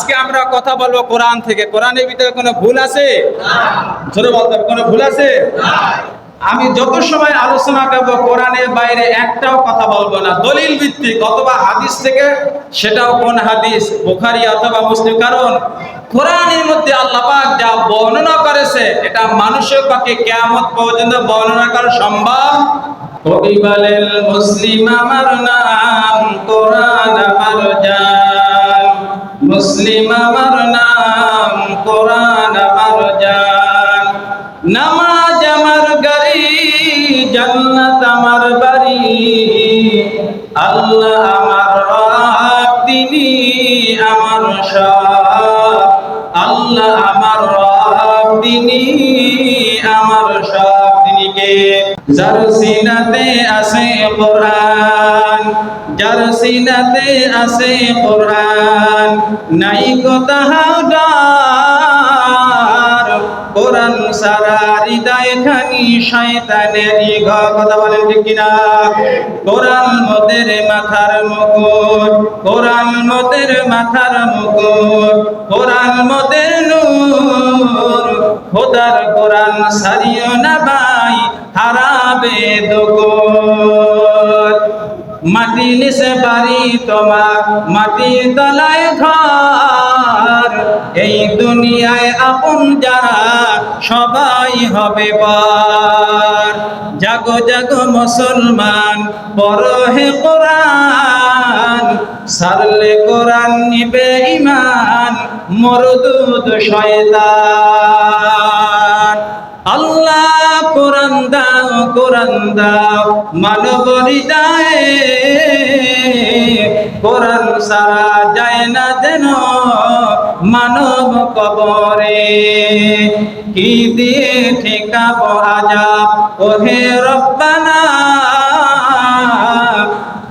আজকে আমরা কথা বলবো কোরআন থেকে। কোরআনের ভিতরে কোনো ভুল আছে? জোরে বলতে হবে, কোনো ভুল আছে? আমি যত সময় আলোচনা করব কোরআনের বাইরে একটাও কথা বলবো না, দলিল ভিত্তিক অথবা হাদিস থেকে, সেটাও কোন হাদিস, বুখারী অথবা মুসলিম। কারণ কোরআনের মধ্যে আল্লাহ পাক যা বর্ণনা করেছে এটা মানুষের পক্ষে কিয়ামত পর্যন্ত বর্ণনা করা সম্ভব। কবি বলেন মুসলিম আমার নাম, কোরআন আমার জান, মুসলিম আমার নাম, কোরআন আমার জান, নামাজ আমার গাড়ি, জান্নাত আমার বাড়ি, আল্লাহ আমার রব, তিনি আমার সব, আল্লাহ আমার রব, তিনি আমার সব। তিনি কে? যার সিনাতে আছে কোরআন, যার সিনাতে আছে কোরআন, নাই গো তাহার কোরআন সারা হৃদয় খানি শয়তানেরই ঘর। কথা বলেন ঠিক কিনা? কোরআন মোদের মাথার মুকুট, কোরআন মোদের মাথার মুকুট, কোরআন মোদের নূর, খোদার কোরআন সারিও না ভাই, হারাবে দুকুর। মাটি নিচে বাড়ি তোমার, মাটির তলায় ঘর, এই দুনিয়ায় আপন যারা সবাই হবে পর। জাগো জাগো মুসলমান, পড়ো হে কোরআন, সারলে কোরআন নিবে ঈমান, মরদুদ শয়তান। আল্লাহ কোরআন দাও, কোরআন দাও মানব হৃদয়ে, কোরআন সারা যায় না যেন মানব কবরে। কি দিয়ে ঠেকাবো আযাব ওহে রব্বানা,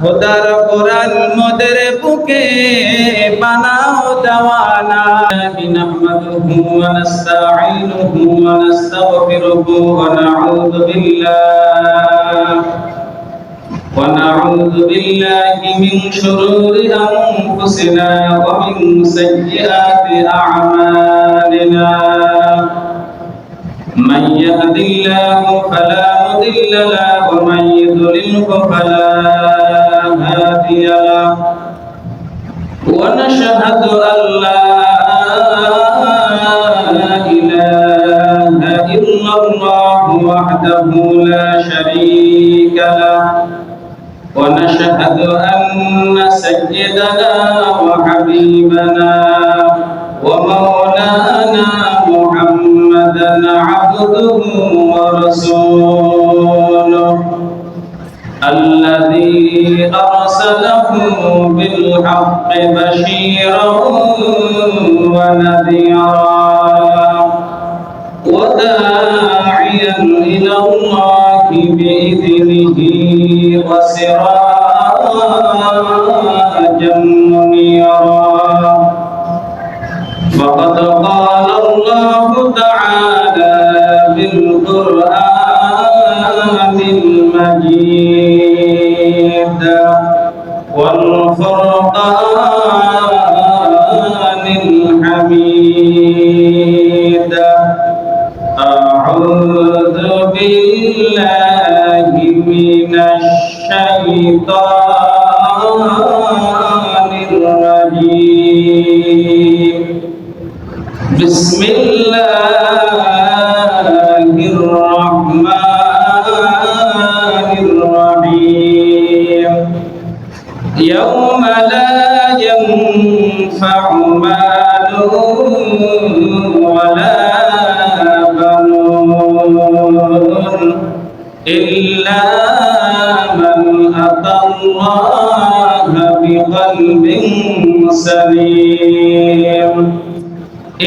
খোদার কোরআন মোদের বুকে বানাও দেওয়ানা। নাহমাদুহু ওয়া নাস্তাঈনুহু ওয়া নাস্তাগফিরুহু ওয়া নাউযু বিল্লাহি মিন শুরুরি আনফুসিনা ওয়া মিন সাইয়্যাতি আ'মালিনা। من يهد الله فلا مضل له ومن يضلله فلا هادي له ونشهد أن لا إله إلا الله وحده لا شريك له ونشهد أن سيدنا وحبيبنا ومولانا محمدا عبده ورسوله الذي أرسله بالحق بشيرا ونذيرا وداعيا إلى الله بإذنه وسراجا منيرا. وقد قال الله تعالى بالقرآن المجيد والفرقان الحميد: أعوذ بالله من الشيطان الرجيم. بسم الله الرحمن الرحيم. يوم لا ينفع مال ولا بنون إلا من أتى الله بقلب سليم.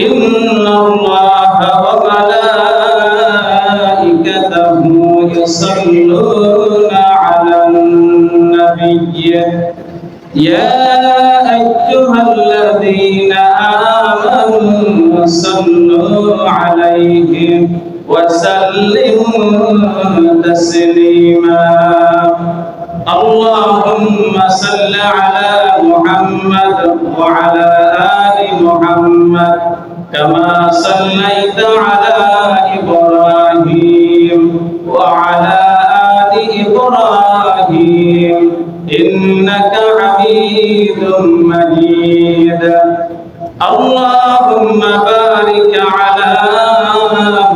إن الله وملائكته يصلون على النبي يا أيها الذين آمنوا صلوا عليه وسلموا تسليما. اللهم صل على محمد وعلى آل محمد كما صليت على إبراهيم وعلى آل إبراهيم إنك حميد مجيد اللهم بارك على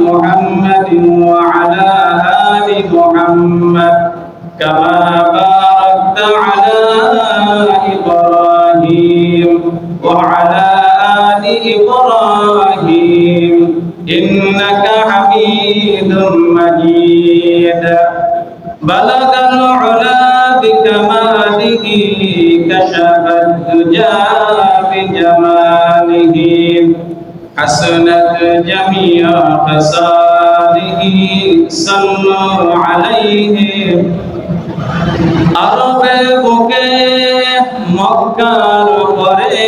محمد وعلى آل محمد كما باركت على إبراهيم وعلى آل إبراهيم إنك حميد مجيد بلغ العلا بكماله كشف الدجى بجماله حسنت جميع خصاله صلوا عليه আরবে বুকে মক্কার পরে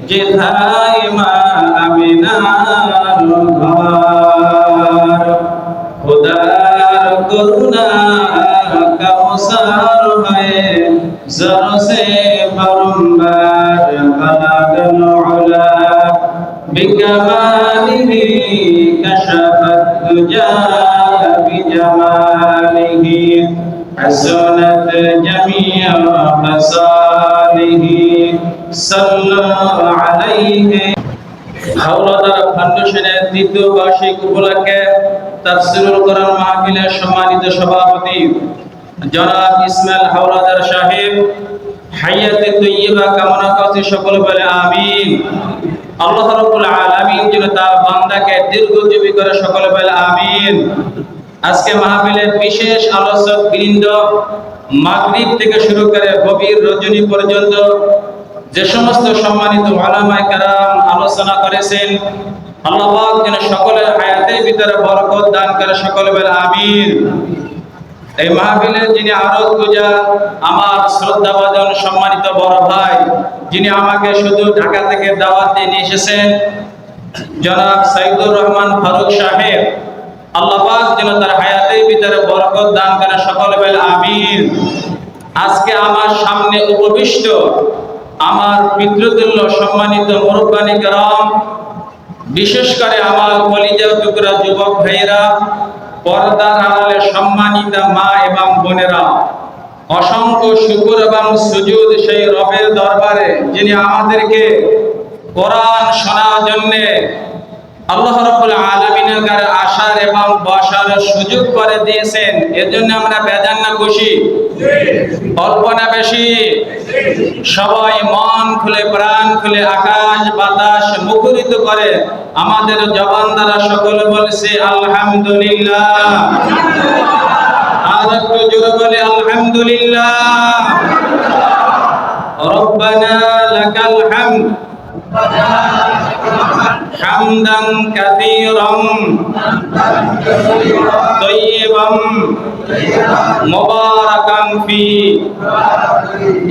যেথায় মা আমিনার ঘর খোদার করুণা কাউসার হয়ে জরসে বারম্বার বালাগল উলা বিকামালিহি কাশাফাত দুজা بجماله حسنت جميع خصاله صلوا عليه হাওলাদার ফাউন্ডেশনের দ্বিতীয় বার্ষিক উপলক্ষে তাফসীরুল কোরআন মাহফিলের সম্মানিত সভাপতি জনাব ইসমাইল হাওলাদার সাহেব হায়াতে তৈয়বা কামনা করছি, সকলে বলে আমিন। আল্লাহ রাব্বুল আলামিন যেন তার বান্দাকে দীর্ঘজীবী করে, সকলে বলে আমিন। আজকে মাহফিলের বিশেষ আলোচক বৃন্দ মাগরিব থেকে শুরু করে গভীর রজনী পর্যন্ত যে সমস্ত সম্মানিত উলামায়ে কেরাম আলোচনা করেছেন, আল্লাহ পাক যেন সকলের হায়াতের ভিতরে বরকত দান করে, সকলে বলে আমিন। এই মাহফিলের যিনি আরত গুজার আমার শ্রদ্ধাভাজন সম্মানিত বড় ভাই, যিনি আমাকে শুধু ঢাকা থেকে দাওয়াত দিয়ে নিয়ে এসেছেন, জনাব সাইদুর রহমান ফারুক সাহেব, আল্লাহ পাক যেন তার হায়াতের ভিতরে বরকত দান করে, সকলে বলে আমিন। আজকে আমার সামনে উপবিষ্ট আমার পিতৃতুল্য সম্মানিত মুরব্বানি কেরাম, বিশেষ করে আমার কলিজার টুকরা যুবক ভাইয়েরা, পর্দার আড়ালে সম্মানিতা মা এবং বোনেরা, অসংখ্য শুকর এবং সুজুদ সেই রবের দরবারে যিনি আমাদেরকে কোরআন শোনার জন্য আল্লাহ রাব্বুল আলামিনের কাছে আসার এবং বসার সুযোগ করে দিয়েছেন। এজন্য আমরা বেজান না খুশি? অল্প না বেশি? সবাই মন খুলে প্রাণ খুলে আকাশ বাতাস মুখরিত করে আমাদের জবান দ্বারা সকলে বলছে আলহামদুলিল্লাহ। আর একটু জোরে বলে আলহামদুলিল্লাহ। রব্বানা লাকাল হামদ হামদান কাসীরাম তাইয়িবাম মুবারাকান ফি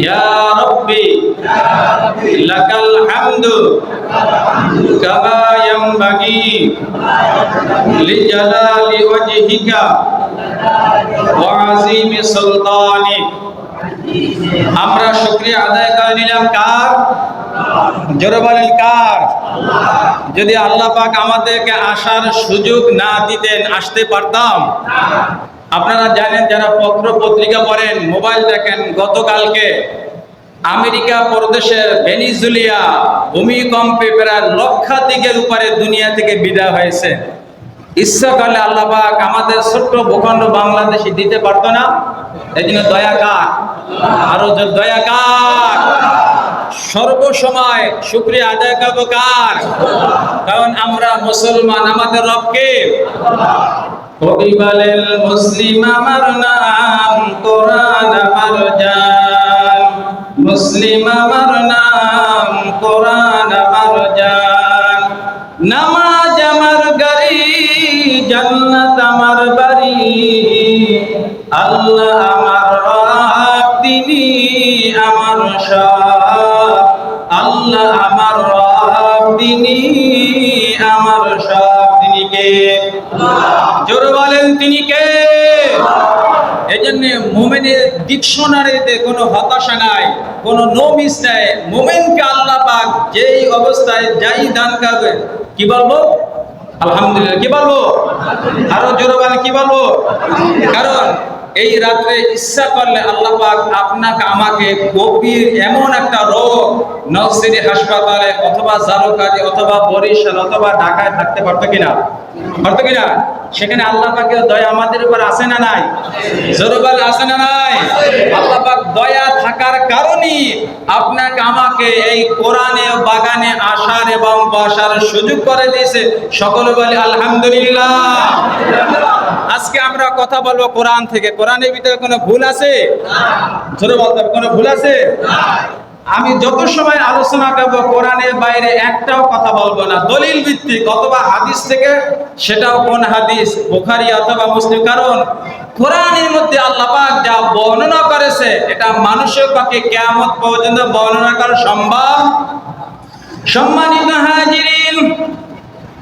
ইয়া রাব্বি লাকাল হামদু কামা ইয়ানবাগি লিজালালি ওয়াজহিকা ওয়া আযীমি সুলতানিক। আমরা শুকরিয়া আদায় করে নিলাম কার? জোরে বলেন কার? যদি আল্লাহ পাক আমাদেরকে আসার সুযোগ না দিতেন আসতে পারতাম? আপনারা জানেন, যারা পত্র পত্রিকা পড়েন, মোবাইল দেখেন, গতকালকে আমেরিকা প্রদেশের ভেনিজুয়েলা ভূমিকম্পে প্রায় লক্ষাধিকের উপরে দুনিয়া থেকে বিদায় হয়েছে। ইচ্ছা করলে আল্লাহ পাক আমাদের ছোট্ট ভূখণ্ড বাংলাদেশে দিতে পারতো না? এই জন্য দয়া কার? আরো দয়া কার? সর্বসময় শুকরিয়া আদায় করব কার? কারণ আমরা মুসলমান, আমাদের রবকে। কবি বলেন, মুসলিম আমার নাম, কোরআন আমার জান। মুসলিম আমার নাম, কোরআন আমার জান। নামাজ আমার গাড়ি, জান্নাত আমার বাড়ি। আল্লাহ আমার রব, তিনি আমার সব। আল্লাহ আমার রব, তিনি আমার সব। তিনি কে? জোরে বলেন তিনি কে? এই জন্য মুমিনের ডিকশনারিতে কোনো হতাশা নাই, কোনো নো মিস নাই। মুমিনকে আল্লাহ পাক যেই অবস্থায় যাই দান করবে, কি বলবো? আলহামদুলিল্লাহ। কি বলবো? আরো জোরে বলেন, কি বলবো? কারণ এই রাত্রে ইচ্ছা করলে আল্লাহ পাক আপনাকে আমাকে গভীর এমন একটা রোগ নরসিংদী হাসপাতালে অথবা জালুকাঠি অথবা বরিশাল অথবা ঢাকায় থাকতে পারতো কিনা? পারতো কিনা? সেখানে আল্লাহ পাকের দয়া আমাদের উপর আছে না নাই? জোরে বলেন, আছে না নাই? আল্লাহ পাক দয়া থাকার কারণেই আপনাকে আমাকে এই কোরআনে বাগানে আসার এবং বসার সুযোগ করে দিয়েছে। সকলে বলে আলহামদুলিল্লাহ। আজকে আমরা কথা বলবো কোরআন থেকে। কোরআনের ভিতরে কোনো ভুল আছে? জোরে বলতে হবে, কোনো ভুল আছে? আমি যত সময় আলোচনা করব কোরআনের বাইরে একটাও কথা বলবো না, দলিল ভিত্তিক অথবা হাদিস থেকে, সেটাও কোন হাদিস, বুখারী অথবা মুসলিম। কারণ কোরআনের মধ্যে আল্লাহ পাক যা বর্ণনা করেছে এটা মানুষের পক্ষে কিয়ামত পর্যন্ত বর্ণনা করা সম্ভব। সম্মানিত হাজিরিন,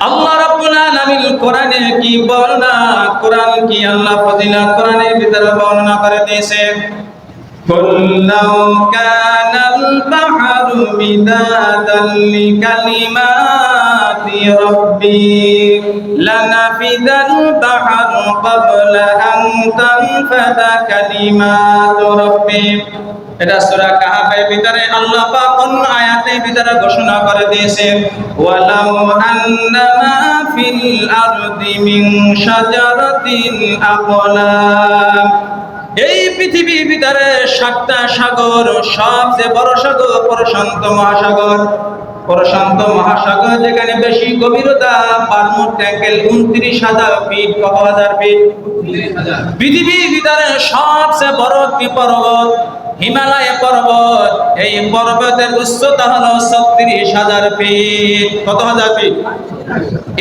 আল্লাহ রাব্বুল আলামিন কোরআনে কি বর্ণনা, কোরআন কি আল্লাহ ফজিলত কোরআনের ভিতরে বর্ণনা করে দিয়েছে। কুল্লাউ কানাল বাহরু মিদাদাল লিকালিমাতি রাব্বি লানাফিদাল বাহরু ক্বাবলা আন তানফাদা কালিমাতু রাব্বি। এটা সূরা কাহাফের ভিতরে আল্লাহ পাক কোন আয়াতের ভিতরে ঘোষণা করে দিয়েছেন, ওয়ালাউ আন্নামা ফিল আরদি মিন শাজারাতিন আকলাম। এই পৃথিবীর ভিতরে 7টা সাগর, সবচেয়ে বড় সাগর প্রশান্ত মহাসাগর। প্রশান্ত মহাসাগর যেখানে বেশি গভীরতা, বার্মুড ট্যাঙ্কেল 29,000 ফিট। কত হাজার ফিট? পৃথিবীর ভিতরে সবচেয়ে বড় কি পর্বত? হিমালয় পর্বত। এই পর্বতের উচ্চতা হলো 36,000 ফিট। কত হাজার ফিট?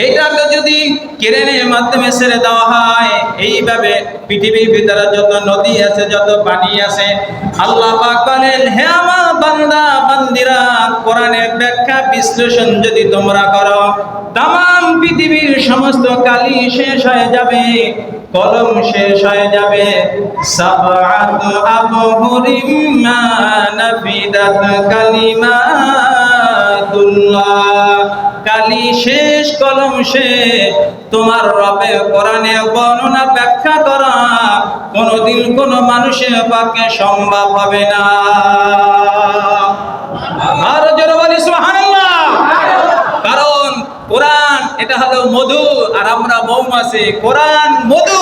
এইটাকে যদি ক্রেনের মাধ্যমে ছেড়ে দেওয়া হয়, এইভাবে পৃথিবীর ভিতরে যত নদী আছে, যত পানি আছে, আল্লাহ পাক বলেন, হে আমার বান্দা বান্দিরা, কোরআনের ব্যাখ্যা বিশ্লেষণ যদি তোমরা করো, তামাম পৃথিবীর সমস্ত কালি শেষ হয়ে যাবে, কলম শেষ হয়ে যাবে। সাবআতু আবহুরিম মা নাফিদাত কালিমাতুল্লাহ। কালি শেষ, কলম শেষ, তোমার রবের কোরআনে বর্ণনা ব্যাখ্যা করা কোনদিন কোন মানুষের পক্ষে সম্ভব হবে না। আর জোরে বলি সুবহানাল্লাহ। কারণ কোরআন এটা হলো মধু, আর আমরা মৌমাছি। কোরআন মধু,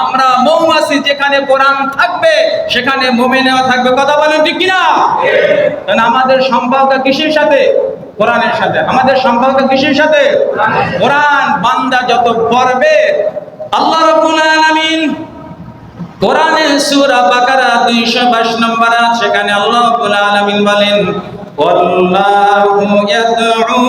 আমরা মৌমাছি। যেখানে কোরআন থাকবে সেখানে মুমিনও থাকবে। কথা বলেন ঠিক কিনা? কারণ আমাদের সম্পর্ক কিসের সাথে? কোরআনের সাথে। আমাদের সম্পর্ক কিসের সাথে? কোরআন। বান্দা যত পড়বে, আল্লাহ রাব্বুল আলামিন কোরআনের সূরা বাকারা 222 নম্বর আয়াত, সেখানে আল্লাহ রাব্বুল আলামিন বলেন, ওয়াল্লাহু ইয়াদউ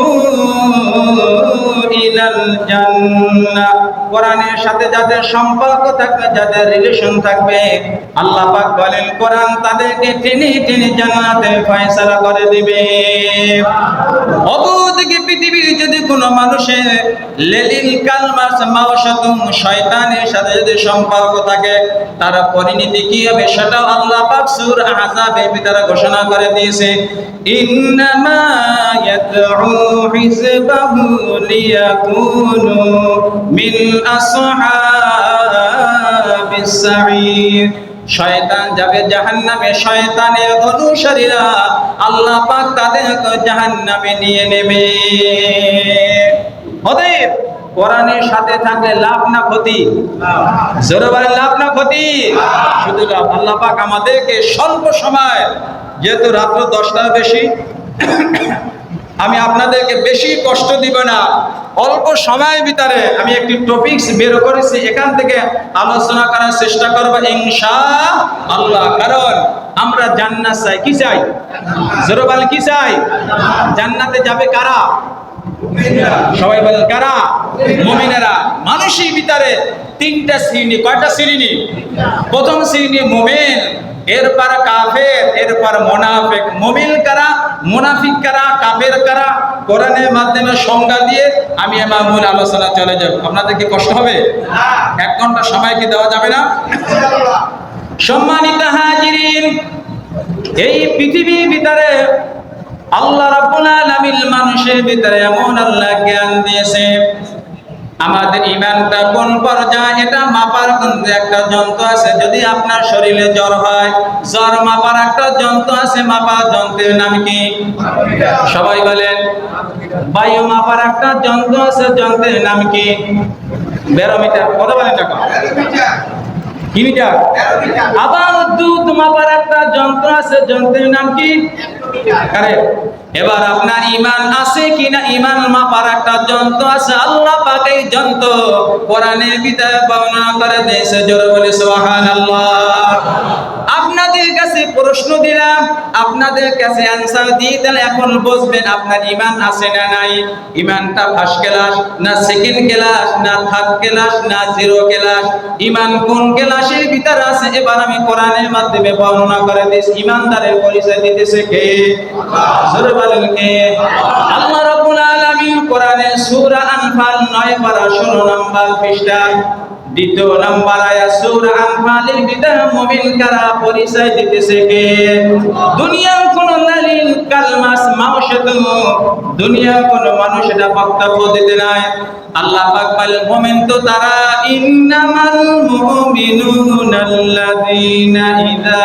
ইলাল জান্নাহ। কোরআনের সাথে যাদের সম্পর্ক থাকবে, যাদের রিলেশন থাকবে, আল্লাহ পাক বলেন কোরআন তাদেরকে টেনে টেনে জান্নাতে ফয়সালা করে দিবে। অপরদিকে পৃথিবীর যদি কোনো মানুষের লেলিল কালমাস মাওয়াশাতুন, শয়তানের সাথে যদি সম্পর্ক থাকে, তার পরিণতি কি হবে সেটা আল্লাহ পাক সূরা আহজাবের ভিতরে ঘোষণা করে দিয়েছে। ইন্নামা ইয়াদউ হিজবাহু লিয়াকুনু মিন আসহাবিস সাঈর। শয়তান যাবে জাহান্নামে, শয়তানের অনুসারীরা আল্লাহ পাক তাদেরকে জাহান্নামে নিয়ে নেবে। অতএব কোরআনের সাথে থাকলে লাভ না ক্ষতি? জোরে বলেন, লাভ না ক্ষতি? শুধু লাভ। আল্লাহ পাক আমাদেরকে স্বল্প সময়, যেহেতু রাত্র 10টার বেশি, আমি আপনাদেরকে বেশি কষ্ট দিব না, অল্প সময়ের ভিতরে আমি একটি টপিকস বের করেছি, এখান থেকে আলোচনা করার চেষ্টা করব ইনশাআল্লাহ। কারণ আমরা জান্নাত চাই। কি চাই? জোরে বলেন, কি চাই? জান্নাতে যাবে কারা? সবাই বলেন কারা? মুমিনেরা। মানুষের ভিতরে 3টা শ্রেণী। কয়টা শ্রেণী? প্রথম শ্রেণী মুমিন, এরপর কাফের, এরপর মুনাফিক। মুমিন কারা, মুনাফিক কারা, কাফের কারা, কোরআনের মাধ্যমে সংজ্ঞা দিয়ে আমি আমার মূল আলোচনা চলে যাব। আপনাদের কি কষ্ট হবে? 1 ঘন্টা সময় কি দেওয়া যাবে না? সম্মানিত হাজিরিন, এই পৃথিবীর ভিতরে আল্লাহ রাব্বুল আলামিন মানুষের ভিতরে এমন আল্লাহ জ্ঞান দিয়েছে, আমাদের ঈমানটা কোন পর্যায়ে এটা মাপার কিন্তু একটা যন্ত্র আছে। যদি আপনার শরীরে জ্বর হয়, জ্বর মাপার একটা যন্ত্র আছে, মাপার যন্ত্রের নাম কি? সবাই বলেন। বায়ু মাপার একটা যন্ত্র আছে, যন্ত্রের নাম কি? ব্যারোমিটার। কথা বলেন না কি মিটার? আবার দুধ মাপার একটা যন্ত্র আছে, যন্ত্রের নাম কি? এবার আপনার ঈমান আছে কিনা, ঈমান মাপার একটা যন্ত্র আছে, আল্লাহ পাক এই যন্ত্র কোরআনের ভিতরে বর্ণনা করে দিয়েছে। জোরে বলি সুবহানাল্লাহ। আপনাদের কাছে প্রশ্ন দিলাম, আপনাদের কাছে অ্যানসার দিয়ে তাহলে এখন বুঝবেন আপনার ঈমান আছে না নাই। ঈমানটা ফার্স্ট ক্লাস না সেকেন্ড ক্লাস না থার্ড ক্লাস না জিরো ক্লাস, ঈমান কোন ক্লাসের ভিতরে আছে এবার আমি কোরআনের মাধ্যমে বর্ণনা করে দিয়েছি। ঈমানদারের পরিচয় দিতেছে কে? জোরে বলেন কে? আল্লাহ রাব্বুল আলামিন কোরআনে সূরা আনফাল 9 পারা 16 নম্বর পৃষ্ঠা দ্বিতীয় নম্বর আয়াত সূরা আনফালের ভিতরে মুমিন কারা পরিচয় দিতেছে কে? দুনিয়ার কোন লালিল কালমাস মাউশাতু, দুনিয়ার কোন মানুষ এটা বক্তব্য দিতে নাই। আল্লাহ পাক বলেন মুমিন তো তারা, ইন্নামাল মুমিনুনা আল্লাযীনা ইযা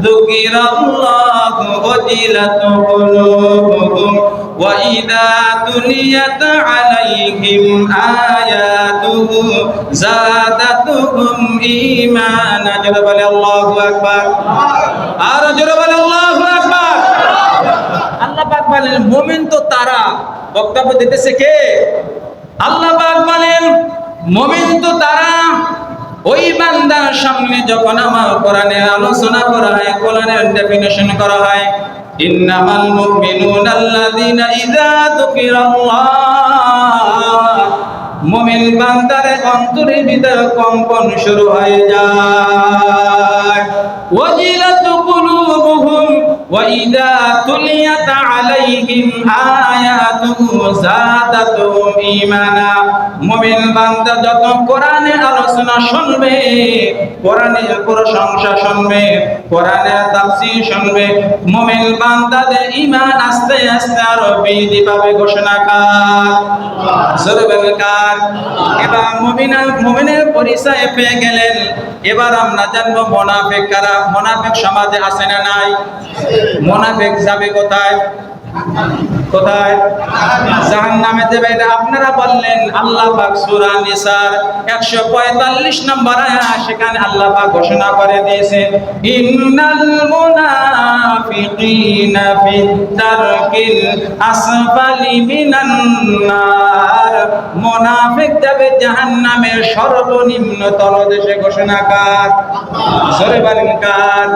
যুকিরাল্লাহু ওয়াজিলাত কুলুবুহুম ওয়া ইযা তুলিয়াত আলাইহিম আয়াতুহু যাদাতুহুম ঈমানা। জোরে বলে আল্লাহু আকবার। আর জোরে বলে আল্লাহু আকবার। আল্লাহ পাক বলেন মুমিন তো তারা, বক্তব্য দিতেছে কে? আল্লাহ পাক বলেন মুমিন তো তারা, ওই বান্দার সামনে যখন আমার কোরআনের আলোচনা করা হয়, কোরআনের ডেফিনিশন করা হয়, ইন্নামাল মুমিনুনা আল্লাযীনা ইযা যুকিরাল্লাহ, মুমিন বান্দার অন্তরের ভিতরে কম্পন শুরু হয়ে যায়। ওয়াজিলাত কুলুবুহুম ওয়া ইযা তুলিয়াত আলাইহিম আয়াতুহু যাদাতুহুম ঈমানা। মুমিন বান্দা যত কোরআনের আলোচনা শুনবে, কোরআনের প্রশংসা শুনবে, কোরআনের তাফসীর শুনবে, মুমিন বান্দাদের ঈমান আস্তে আস্তে আরো বৃদ্ধি পাবে। ঘোষণা কার? জোরে বলেন কার? এবার মুমিনের পরিচয় পেয়ে গেলেন, এবার আমরা জানবো মুনাফিক কারা। মুনাফিক সমাজে আছে না নাই? মুনাফিক যাবে কোথায়? কোথায়? জাহান্নামে যাবে। এটা আপনারা বললেন। আল্লাহ পাক সূরা নিসার 145 নম্বর আয়াত, সেখানে আল্লাহ পাক ঘোষণা করে দিয়েছেন, ইন্নাল মুনাফিকিনা ফিদ দারকিল আসফালি মিনান নার। মুনাফিক যাবে জাহান্নামের সর্বনিম্ন তলদেশে। ঘোষণা কার? জোরে বলেন কার?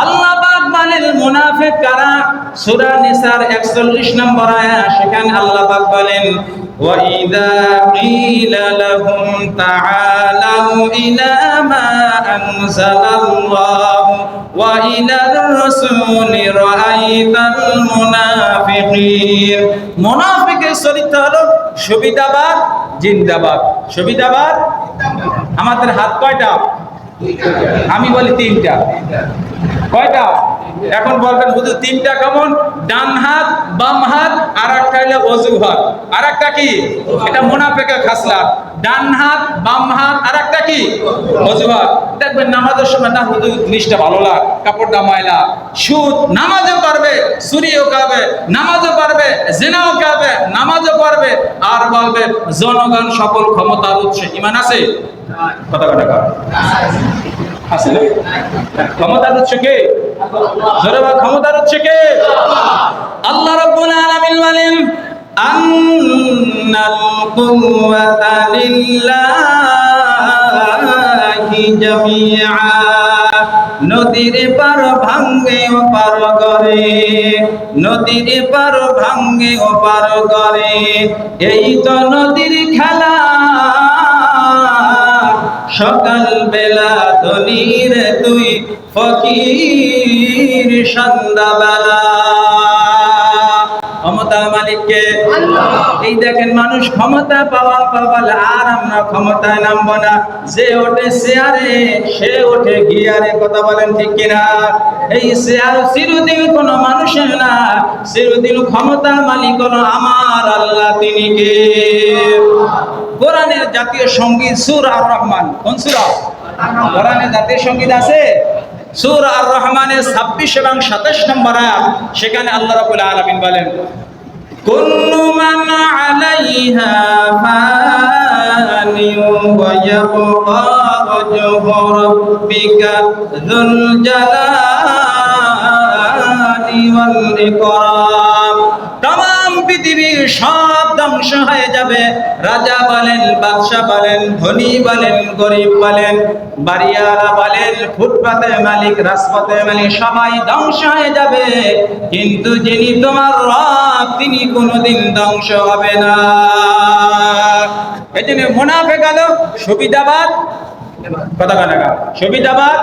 আল্লাহ পাক বলেন মুনাফিক কারা। সূরা নিসার 41 নম্বর আয়াত, সেখানে আল্লাহ পাক বলেন, ওয়া ইযা কিলা লাহুম তাআলাউ ইলা মা আনজালাল্লাহু ওয়া ইলার রাসূলি রাআইতাল মুনাফিকিন। মুনাফিকের চরিত্র হলো সুবিধাবাদ জিন্দাবাদ। সুবিধাবাদ। আমাদের হাত কয়টা? আমি বলি তিনটা। কয়টা? এখন বলবেন হুজুর তিনটা কেমন? ডান হাত, বাম হাত, আর একটা হলো ওযু হাত। আর একটা কি? এটা মুনাফিকের খাসলাত। ডান হাত, বাম হাত, আর একটা কি? ওযু হাত। দেখবেন নামাজের সময় না হুজুর জিনিসটা ভালো লাগ, কাপড়টা ময়লা, সুদ, নামাজও করবে, চুরিও করবে, নামাজও করবে, জিনাও করবে, নামাজও করবে, আর বলবে জনগণ সকল ক্ষমতার উৎস। ঈমান আছে? কথা কথা আছে না? ক্ষমতার উৎস কে? জোরে বল, ক্ষমতার উৎস কে? আল্লাহ রাব্বুল আলামিন বলেন, আন্নাল কুওয়াতা লিল্লাহি জামিআ। নদীর পার ভাঙ্গে ও পার করে, নদীর পার ভাঙ্গে ও পার করে, এই তো নদীর খেলা। সকাল বেলা ধনীর তুই, ফকির সন্ধ্যাবেলা। ক্ষমতার মালিককে? এই দেখেন, মানুষ ক্ষমতা পাওয়ার আর আমরা ক্ষমতায় নামবো না। যে ওঠে চেয়ারে, সে ওঠে গিয়ারে। কথা বলেন ঠিক কিনা? এই চেয়ার চিরদিন কোনো মানুষের না, চিরদিন ক্ষমতার মালিক হলো আমার আল্লাহ। তিনি কে? কোরআনের জাতীয় সঙ্গীত সূরা আর রহমান। কোন সূরা? কোরআনের জাতীয় সঙ্গীত আছে সূরা আর রহমানের 26 এবং 27 নম্বর আয়াত। সেখানে আল্লাহ রাব্বুল আলামিন বলেন, কুল্লু মান আলাইহা ফানি ওয়া ইয়াবকা ওয়াজহু রাব্বিকা যুল জালালি ওয়াল ইকরাম। তাম পৃথিবীর সব ধ্বংস হয়ে যাবে। রাজা বলেন, বাদশা বলেন, ধনী বলেন, গরিব বলেন, বাড়িওয়ালা বলেন, ফুটপাতের মালিক, রাজপথের মালিক, সবাই ধ্বংস হয়ে যাবে। কিন্তু যিনি তোমার রব, তিনি কোনোদিন ধ্বংস হবে না। এই জন্য মুনাফিক হলো সুবিধাবাদ। কথা কানাকা সুবিধাবাদ।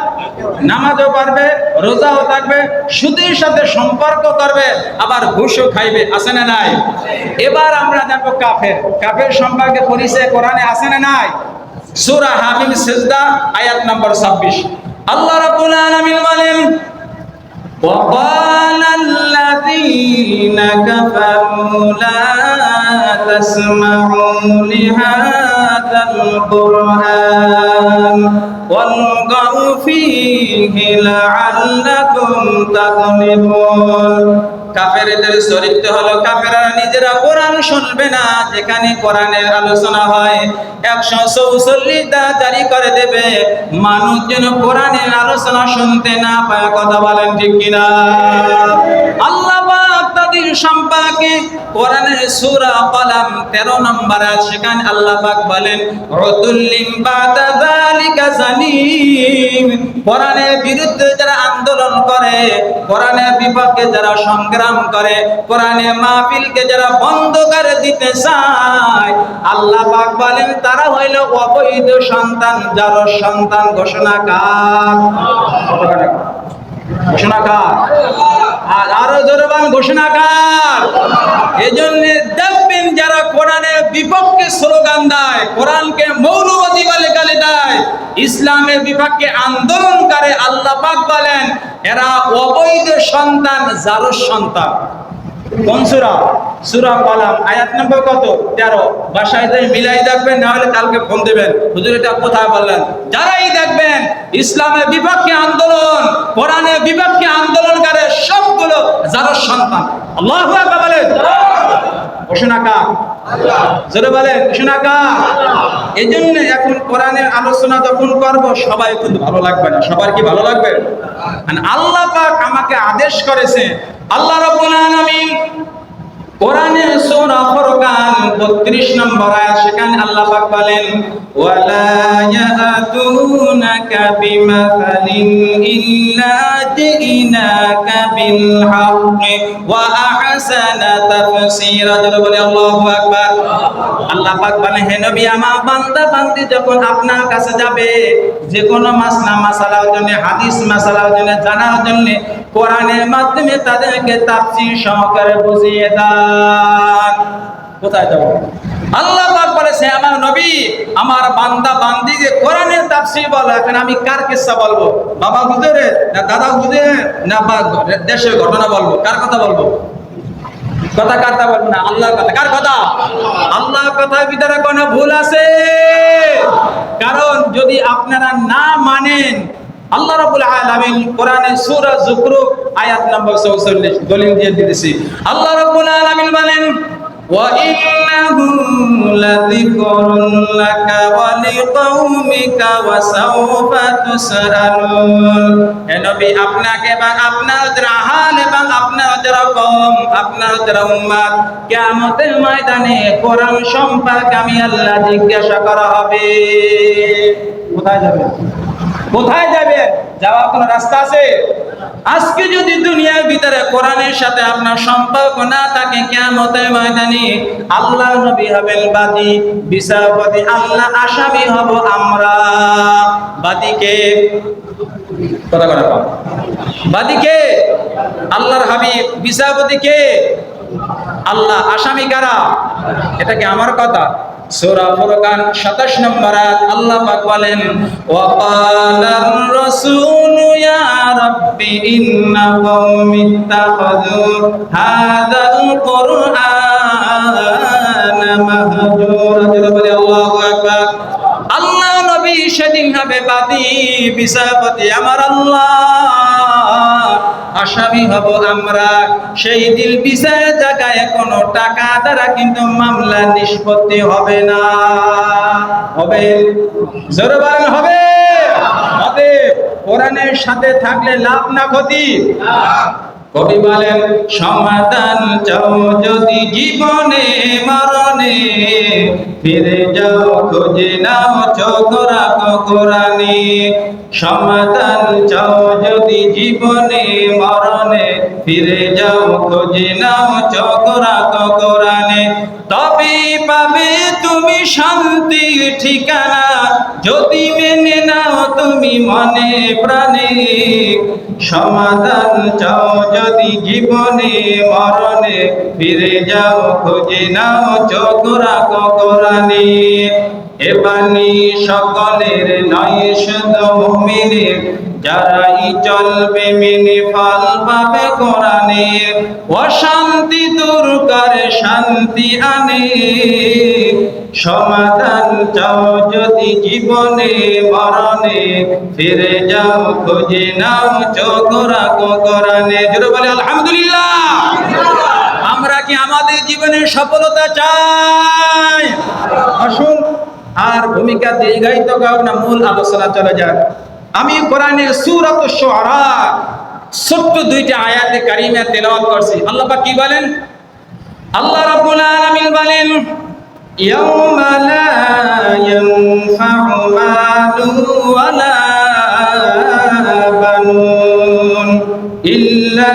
নামাজও পারবে, রোজাও থাকবে, সুদের সাথে সম্পর্ক করবে, আবার ঘুষও খাইবে। আছে না নাই? এবার আমরা দেখো কাফের। কাফের সম্পর্কে পরিচয় কোরআনে আছে না নাই? সূরা হামিম সিজদা আয়াত নম্বর 26 আল্লাহ রাব্বুল আলামিন বলেন, وقال الذين كفروا لا تسمعوا لهذا القرآن والغوا فيه لعلكم تغلبون। কাফেরদের চরিত্র হলো, কাফেররা নিজেরা কোরআন শুনবে না। যেখানে কোরআনের আলোচনা হয় 144 দ্বারা জারি করে দেবে, মানুষ যেন কোরআনের আলোচনা শুনতে না পায়। কথা বলেন ঠিক কিনা? আল্লাহ পাক তাদের সম্পর্কে কোরআনের সূরা কলম 13 নম্বর আয়াত, সেখানে আল্লাহ পাক বলেন, উতুল্লিম বাদা যালিকা জানিম। কোরআনের বিরুদ্ধে যারা আন্দোলন করে, কোরআনের বিপক্ষে যারা সংগ্রাম করে, কোরআনের মাহফিলকে যারা বন্ধ করে দিতে চায়, আল্লাহ পাক বলেন তারা হইল অবৈধ সন্তান, জারজ সন্তান। ঘোষণা কার? ঘোষণা কার? আরো জোরে বলেন, ঘোষণা কার? এজন্য দেখবেন যারা কোরআনের বিপক্ষে স্লোগান দেয়, কোরআনকে মৌলবাদী বলে গালি দেয়, ইসলামের বিপক্ষে আন্দোলন করে, আল্লাহ পাক বলেন এরা অবৈধ সন্তান, জারজ সন্তান। কোন সূরা? সূরা কলম আয়াত নম্বর কত? 13। বাসায় যাই মিলাই দেখবেন, না হলে কালকে ফোন দিবেন, হুজুর এটা কোথায় বললেন। যারাই দেখবেন ইসলামের বিপক্ষে আন্দোলন, কোরআনের বিপক্ষে আন্দোলন করে, সবগুলো জারজ সন্তান। আল্লাহু আকবার বলেন। ঘোষণা কার? জোরে বলেন, ঘোষণা কার? এজন্য এখন কোরআনের আলোচনা যখন করব, সবাই কিন্তু ভালো লাগবে না। সবার কি ভালো লাগবে? আল্লাহ পাক আমাকে আদেশ করেছে। আল্লাহ রাব্বুল আলামিন কোরআনে সূরা ফুরকান 32 নম্বর আয়াত, সেখানে আল্লাহ পাক বলেন, ওয়ালা ইয়াতুনাকা বিমাসালিন ইল্লা জিনাকা বিল হাক্কি ওয়া আহসানা তাফসীরা। বলে আল্লাহু আকবার। আল্লাহ পাক বলেন, হে নবী, আমার বান্দা বান্দি যখন আপনার কাছে যাবে, যে কোনো মাসলা মাসালার জন্য, হাদিস মাসালার জন্য জানার জন্য, কোরআনের মাধ্যমে তাদেরকে তাফসীর সহকারে বুঝিয়ে দান। কোথায় যাব? আল্লাহ পাক বলেছে, আমার নবী আমার বান্দা বান্দিকে কোরআনের তাফসীর বলো। এখন আমি কার কিসসা বলবো? বাবা হুজুরের, না দাদা হুজুরের, না দেশের ঘটনা বলবো? কার কথা বলবো? কথা কারটা বলবো না, আল্লাহর কথা। কার কথা? আল্লাহর কথার ভিতরে কোনো ভুল আছে? কারণ যদি আপনারা না মানেন, আল্লাহ রাব্বুল আলামিন কোরআনে সূরা যুখরুফ আয়াত নম্বর 44 দলিল দিয়ে দিতেছি। আল্লাহ রাব্বুল আলামিন বলেন, ওয়া ইন্নাহু লাযিকরুন লাকা ওয়া লিকাওমিকা ওয়া সাওফা তুসআলুন। হে নবী, আপনাকে এবং আপনার যারা আহল এবং আপনার যারা কওম, আপনার যারা উম্মত, কিয়ামতের ময়দানে কোরআন সম্পর্কে আমি আল্লাহ জিজ্ঞাসা করা হবে। কোথায় যাবে? কোথায় যাবে? যাওয়ার কোনো রাস্তা আছে? আজকে যদি দুনিয়ার ভিতরে কোরআনের সাথে আপনার সম্পর্ক না থাকে, কিয়ামতের ময়দানে আল্লাহ নবী হবেন বাদী, বিচারপতি, আল্লাহ আসামি হব আমরা। বাদীকে কথা কথা বাদীকে আল্লাহর হাবিব, বিচারপতিকে আল্লাহ। আসামি কারা? এটা কি আমার কথা? সূরা ফুরকান 27 নম্বর আয়াত আল্লাহ পাক বলেন, ওয়া ক্বালার রাসূলু ইয়া রাব্বি ইন্না কওমি ইত্তাখাযু হাযাল কুরআনা মাহজুরা। বলে আল্লাহু আকবার। আল্লাহ নবী সেদিন হবে বাদী বিচারপতি, আমার আল্লাহ আসামি হব আমরা। সেই দিন বিচারের জায়গায় কোনো টাকা দ্বারা কিন্তু মামলা নিষ্পত্তি হবে না। হবে? জোরে বলেন হবে? হবে। কোরআনের সাথে থাকলে লাভ না ক্ষতি? কবি বলেন, সমাধান চাও যদি জীবনে মরণে, ফিরে যাও খুঁজে নাও চোখ রাখো কোরআনে। সমাধান চাও যদি জীবনে মরণে, ফিরে যাও খুঁজে নাও চোখ রাখো কোরআনে। তবে পাবে তুমি শান্তি ঠিকানা, যদি মেনে নাও তুমি মনে প্রাণে। সমাধান চাও যদি জীবনে মরণে, ফিরে যাও খুঁজে নাও চোখ রাখো কোরআনে। এ বাণী সকলের নয় শুধু মুমিনের, যারাই চলবে মেনে ফল পাবে কোরআনে। অশান্তি দূর করে শান্তি আনে, সমাধান চাও যদি জীবনে মরণে, ফিরে যাও খুঁজে নাও চোখ রাখো কোরআনে। জোরে বলে আলহামদুলিল্লাহ। আমরা কি আমাদের জীবনের সফলতা চাই? আসুন আর ভূমিকা দীর্ঘায়িত করব না, মূল আলোচনা চলে যাক। আমি কোরআনের সূরাতুশ শুআরা ছোট্ট দুইটা আয়াতে কারিমা তেলাওয়াত করছি। আল্লাহ পাক কি বলেন? আল্লাহ রাব্বুল আলামিন বলেন, ইয়াউমা লা ইয়ানফাউ মালু ওয়ালা বানুন ইল্লা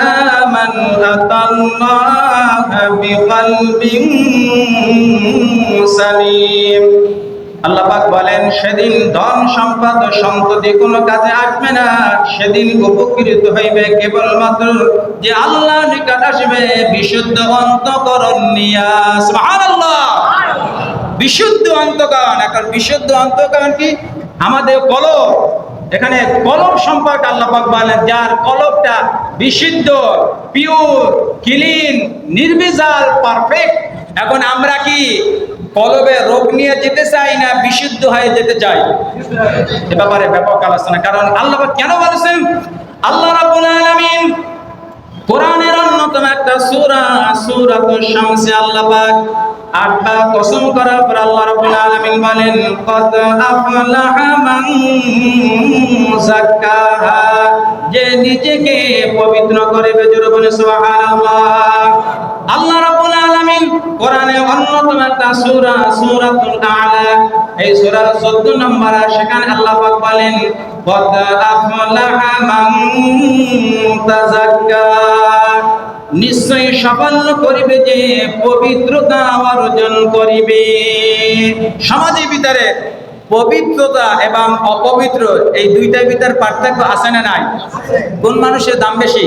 মান আতাল্লাহা বিকলবিন সালিম। আল্লাহ পাক বলেন, সেদিন ধন সম্পদ ও সন্ততি কোনো কাজে আসবে না। সেদিন উপকৃত হইবে কেবলমাত্র যে আল্লাহর নিকট আসবে বিশুদ্ধ অন্তঃকরণ নিয়া। সুবহানাল্লাহ। বিশুদ্ধ অন্তঃকরণ। এখন বিশুদ্ধ অন্তঃকরণ কি? আমাদের কলব। এখানে কলব সম্পর্কে আল্লাহ পাক বলেন, যার কলবটা বিশুদ্ধ, পিওর, ক্লিন, নির্ভেজাল, পারফেক্ট। এখন আমরা কি কলবে রোগ নিয়ে যেতে চাই না বিশুদ্ধ হয়ে যেতে চাই? এ ব্যাপারে ব্যাপক আলোচনা। কারণ আল্লাহ পাক কেন বলেছেন? আল্লাহ রাব্বুল আলামিন কোরআনের অন্যতম একটা সূরা সূরাতুশ শামসে আল্লাহ পাক 8টা কসম করার পর আল্লাহ রাব্বুল আলামিন বলেন, কদ আফলাহা মান যাক্কাহা, যে নিজেকে পবিত্র করবে। জোরে বলে সুবহানাল্লাহ। আল্লাহ রাব্বুল আলামিন কোরআনে অন্যতম একটা সূরা সূরাতুল আ'লা, এই সূরার 14 নম্বর, সেখানে আল্লাহ পাক বলেন, কদ আফলাহা মান তাযাক্কা, নিশ্চয়ই সাফল্য করিবে যে পবিত্রতা অর্জন করিবে। সমাজের ভিতরে পবিত্রতা এবং অপবিত্র এই দুইটার ভিতরে পার্থক্য আছে না নাই? কোন মানুষের দাম বেশি?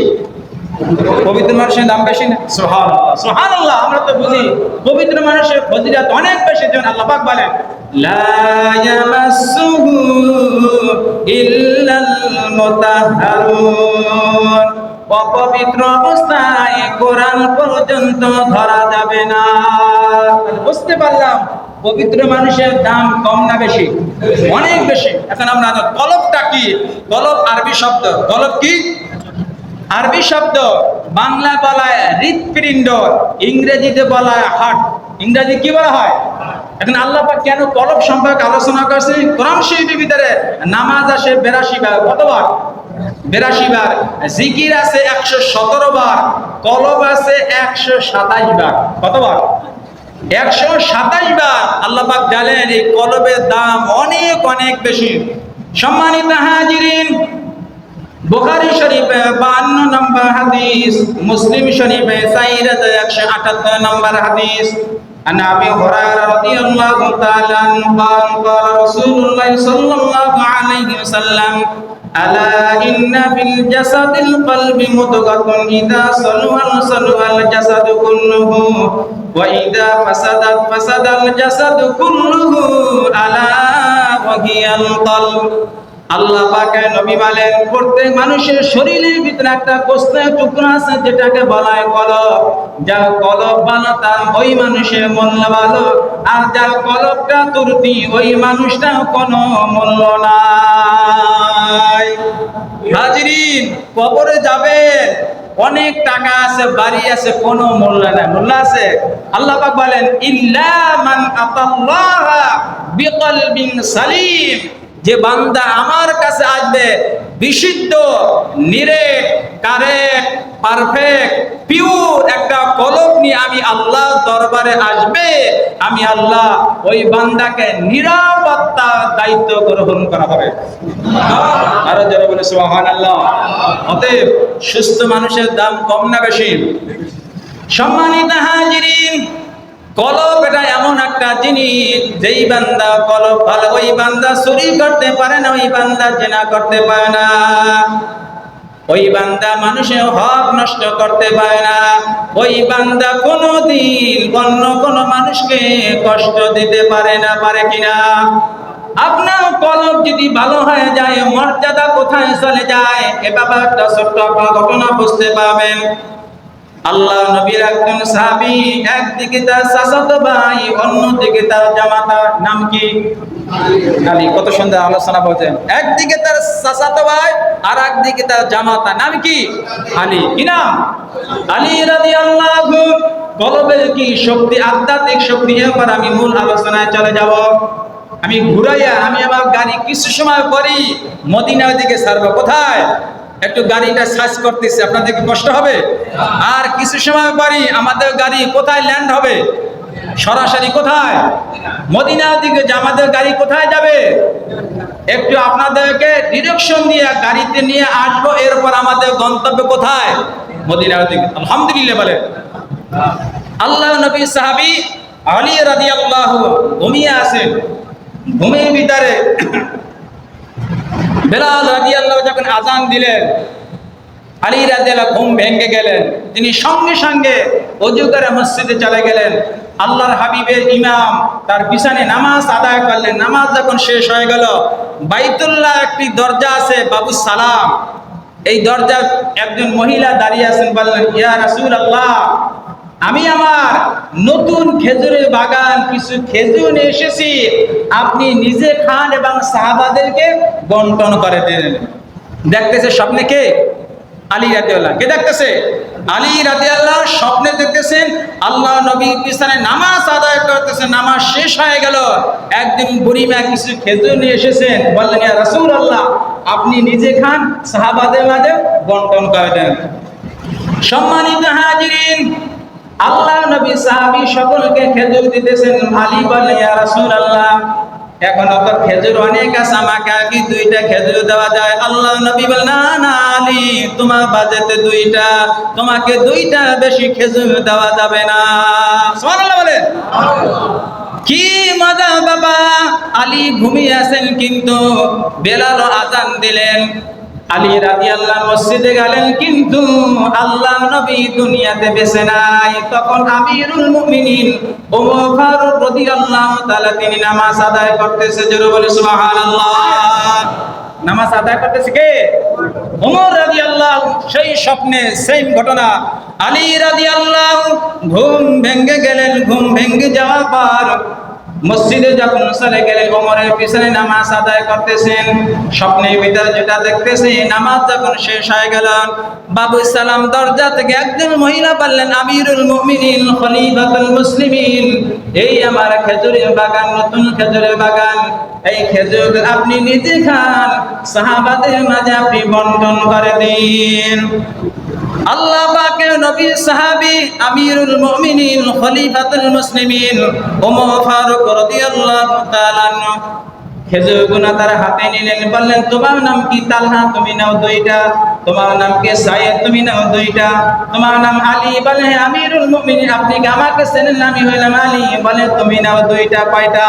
পবিত্র মানুষের দাম বেশি না? সুবহানাল্লাহ, সুবহানাল্লাহ। আমরা তো বুঝি পবিত্র মানুষের ফজিলত অনেক বেশি। যেমন আল্লাহ পাক বলেন, লা ইয়ামাসসুহু ইল্লাল মুতাহহারুন, অপবিত্র অবস্থায় কোরআন পর্যন্ত ধরা যাবে না। বুঝতে পারলাম পবিত্র মানুষের দাম কম না বেশি? অনেক বেশি। এখন আমরা কলবটা কি? কলব আরবি শব্দ। কলব কি? আরবি শব্দ। বাংলা বলা হয় হৃৎপিণ্ড, ইংরেজিতে বলা হয় হার্ট। ইংরেজি কি বলা হয়? এখন আল্লাহ পাক কেন কলব সম্পর্কে আলোচনা করছে? কোরআন শরীফের ভিতরে নামাজ আসে 82 বার। কতবার? 82 বার। জিকির আছে 117 বার। কলব আছে 127 বার। কতবার? 127 বার। আল্লাহ পাক জানেন এই কলবের দাম অনেক অনেক বেশি। সম্মানিত হাজিরিন, বুখারী শরীফে 52 নম্বর হাদিস, মুসলিম শরীফে 4178 নম্বর হাদিস। عن أبي هريرة رضي الله تعالى عنه قال قال رسول الله صلى الله عليه وسلم আলা ইন্না ফিল জাসাদিল কলবি মুদগাতুন ইযা সালুহাল সালুহাল জাসাদু কুল্লুহু ওয়া ইযা ফাসাদাল জাসাদু কুল্লুহু আলা ওয়া হিয়াল কলব। আল্লাহ পাক নবী বলেন প্রত্যেক মানুষের শরীরের ভিতরে একটা গোস্তের টুকরা আছে যেটাকে বলা হয় কলব। যার কলব ভালো তার ওই মানুষের মূল্য ভালো, আর যার কলবটা ত্রুটি ওই মানুষটা কোনো মূল্য নাই। হাজিরিন, কবরে যাবেন, অনেক টাকা আছে, বাড়ি আছে, কোনো মূল্য নাই। মূল্য আছে? আল্লাহ পাক বলেন ইল্লা মান আতাল্লাহা বিকলবিন সালিম, যে বান্দা আমার কাছে আসবে বিশুদ্ধ, নিরেট, কারেক্ট, পারফেক্ট, পিওর একটা কলব নিয়ে আমি আল্লাহ দরবারে আসবে, আমি আল্লাহ ওই বান্দাকে নিরাপত্তা দায়িত্ব গ্রহণ করা হবে। আরো যারা বলে সুবহানাল্লাহ। অতএব সুস্থ মানুষের দাম কম না বেশি? সম্মানিত হাজিরিন, কলব এটা এমন একটা জিনিস, যেই বান্দা কলব ভালো ওই বান্দা চুরি করতে পারে না, ওই বান্দা জিনা করতে পারে না, ওই বান্দা মানুষের হক নষ্ট করতে পারে না, ওই বান্দা কোনোদিন অন্য কোনো মানুষকে কষ্ট দিতে পারে না। পারে কিনা? আপনার কলব যদি ভালো হয়ে যায়, মর্যাদা কোথায় চলে যায়? এ ব্যাপারে একটা ছোট্ট ঘটনা বুঝতে পারবেন। আল্লাহ নবীর একজন সাহাবী, একদিকে তার চাচাতো ভাই, অন্যদিকে তার জামাতা। নাম কি? আলী। কত সুন্দর আলোচনা বলছেন। একদিকে তার চাচাতো ভাই আর একদিকে তার জামাতা। নাম কি? আলী। কি নাম? আলী রাদিয়াল্লাহু। কলবের কি শক্তি, আধ্যাত্মিক শক্তি। এবার আমি মূল আলোচনায় চলে যাব। আমি ঘুরাইয়া আমি আমার গাড়ি কিছু সময় পরই মদিনার দিকে ছাড়বো। কোথায়? একটু গাড়িটা সার্চ করতেছি, আপনাদের কি কষ্ট হবে? আর কিছু সময় পরই আমাদের গাড়ি কোথায় ল্যান্ড হবে? সরাসরি কোথায়? মদিনার দিকে। আমাদের গাড়ি কোথায় যাবে? একটু আপনাদেরকে ডিরেকশন দিয়ে গাড়িতে নিয়ে আসবো। এরপর আমাদের গন্তব্য কোথায়? মদিনার দিকে। আলহামদুলিল্লাহ বলে। আল্লাহ নবী সাহাবী আলী রাদিয়াল্লাহু ঘুমিয়ে আছেন। ঘুমের ভিতরে বেলাল রাদিয়াল্লাহু যখন আযান দিলেন, আলী রাদিয়াল্লাহু ঘুম ভেঙে গেলেন। তিনি সঙ্গে সঙ্গে ওযু করে মসজিদে চলে গেলেন। আল্লাহর হাবিবের ইমাম তার পিছনে নামাজ আদায় করলেন। নামাজ যখন শেষ হয়ে গেল, বাইতুল্লাহ একটি দরজা আছে, বাবু সালাম, এই দরজা একজন মহিলা দাঁড়িয়ে আছেন। বললেন, ইয়া রাসূলুল্লাহ, আমি আমার নতুন খেজুরের বাগান কিছু খেজুর নিয়ে এসেছি, আপনি নিজে খান এবং সাহাবাদেরকে বন্টন করে দেন। দেখতেছে স্বপ্নে কে? আলী রাদিয়াল্লাহু। কে দেখতেছে? আলী রাদিয়াল্লাহু স্বপ্নে দেখতেছেন আল্লাহ নবীর পিছনে নামাজ আদায় করতেছেন। নামাজ শেষ হয়ে গেল, একদিন বুড়িমা কিছু খেজুর নিয়ে এসেছেন। বললেন, ইয়া রাসূলুল্লাহ, আপনি নিজে খান, সাহাবাদের মাঝে বন্টন করে দেন। সম্মানিত হাজিরিন, আল্লাহ নবী সাহাবী সকলকে খেজুর দিতেছেন। আলী বলে, ইয়া রাসূলুল্লাহ, এখন তো খেজুর অনেক আছে, আমাকে কি দুইটা খেজুর দেওয়া যায়? আল্লাহ নবী বলেন, না না আলী, তোমার বাজেটে দুইটা, তোমাকে দুইটা বেশি খেজুর দেওয়া যাবে না। সুবহানাল্লাহ বলেন। কি মজা বাবা! আলী ঘুমিয়ে আছেন, কিন্তু বেলাল আযান দিলেন। আলী রাদিয়াল্লাহু মসজিদে গেলেন, কিন্তু আল্লাহ নবী দুনিয়াতে বেঁচে নাই। তখন আমিরুল মুমিনিন ওমর ফারুক রাদিয়াল্লাহু তাআলা তিনি নামাজ আদায় করতেছে। জোরে বলে সুবহানাল্লাহ। নামাজ আদায় করতেছে কে? ওমর রাদিয়াল্লাহু। সেই স্বপ্নে সেম ঘটনা। আলী রাদিয়াল্লাহু ঘুম ভেঙে গেলেন। ঘুম ভেঙে যাওয়ার পর মসজিদে যখন চলে গেলেন, ওমরের পিছনে নামাজ আদায় করতেছেন। স্বপ্নের ভিতরে যেটা দেখতেছে, নামাজ যখন শেষ হয়ে গেল, বাবু সালাম দরজা থেকে একজন মহিলা বললেন, আমিরুল মুমিনিন খলিফাতুল মুসলিমিন, এই আমার খেজুরের বাগান, নতুন খেজুরের বাগান, এই খেজুর আপনি নিজে খান, সাহাবাদের মাঝে আপনি বন্টন করে দিন। আল্লাহ পাকের নবী সাহাবী আমিরুল মুমিনিন খলিফাতুল মুসলিমিন ওমর ফারুক রাদিয়াল্লাহু তাআলা আনহু খেজুরগুলো তার হাতে নিলেন। বললেন, তোমার নাম কি? তালহা, তুমি নাও দুইটা। তোমার নাম কি? সাইয়েদ, তুমি নাও দুইটা। তোমার নাম আলী। বলে, আমিরুল মুমিনিন, আপনি কি আমাকে চেনেন? আমি হইলাম আলী। বলে, তুমি নাও দুইটা। কয়টা?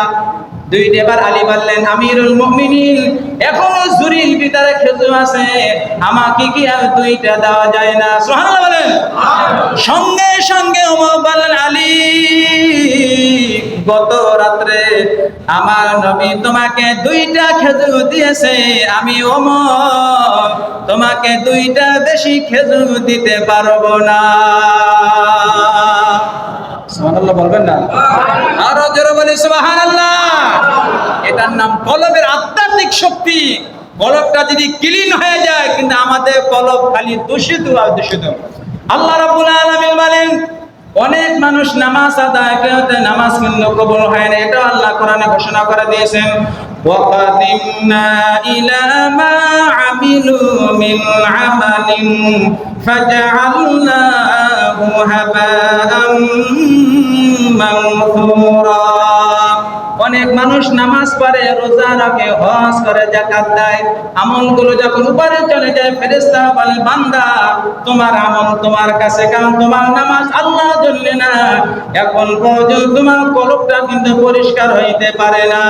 দুইটা। এবার আলী বললেন, আমিরুল মুমিনিন, এখনো ঝুড়ির ভিতরে খেজুর আছে, আমাকে কি আর দুইটা দেওয়া যায় না? সুবহানাল্লাহ বলেন। সঙ্গে সঙ্গে ওমর বললেন, আলী, গত রাত্রে আমার নবী তোমাকে দুইটা খেজুর দিয়েছে, আমি ওমর তোমাকে দুইটা বেশি খেজুর দিতে পারবো না। সুবহানাল্লাহ বলবেন না? আরো জোরে বলি সুবহানাল্লাহ। এটার নাম কলবের আধ্যাত্মিক শক্তি। কলবটা যদি ক্লিন হয়ে যায়, কিন্তু আমাদের কলব খালি দূষিত আর দূষিত। আল্লাহ রাব্বুল আলামিন বলেন, অনেক মানুষ নামাজ আদায় করতে নামাজ কিন্তু কবুল হয় না। এটা আল্লাহ কোরআনে ঘোষণা করে দিয়েছেন, وَقَدِمْنَا إِلَى مَا عَمِلُوا مِنْ عَمَلٍ فَجَعَلْنَاهُ هَبَاءً مَنْثُورًا। অনেক মানুষ নামাজ পড়ে, রোজা রাখে, হজ করে, যাকাত দেয়, আমলগুলো যখন উপরে চলে যায়, ফেরেশতা বলে, বান্দা তোমার আমল তোমার কাছে, কারণ তোমার নামাজ আল্লাহ জন্য না, এখন পর্যন্ত তোমার কলবটা কিন্তু পরিষ্কার হইতে পারে না।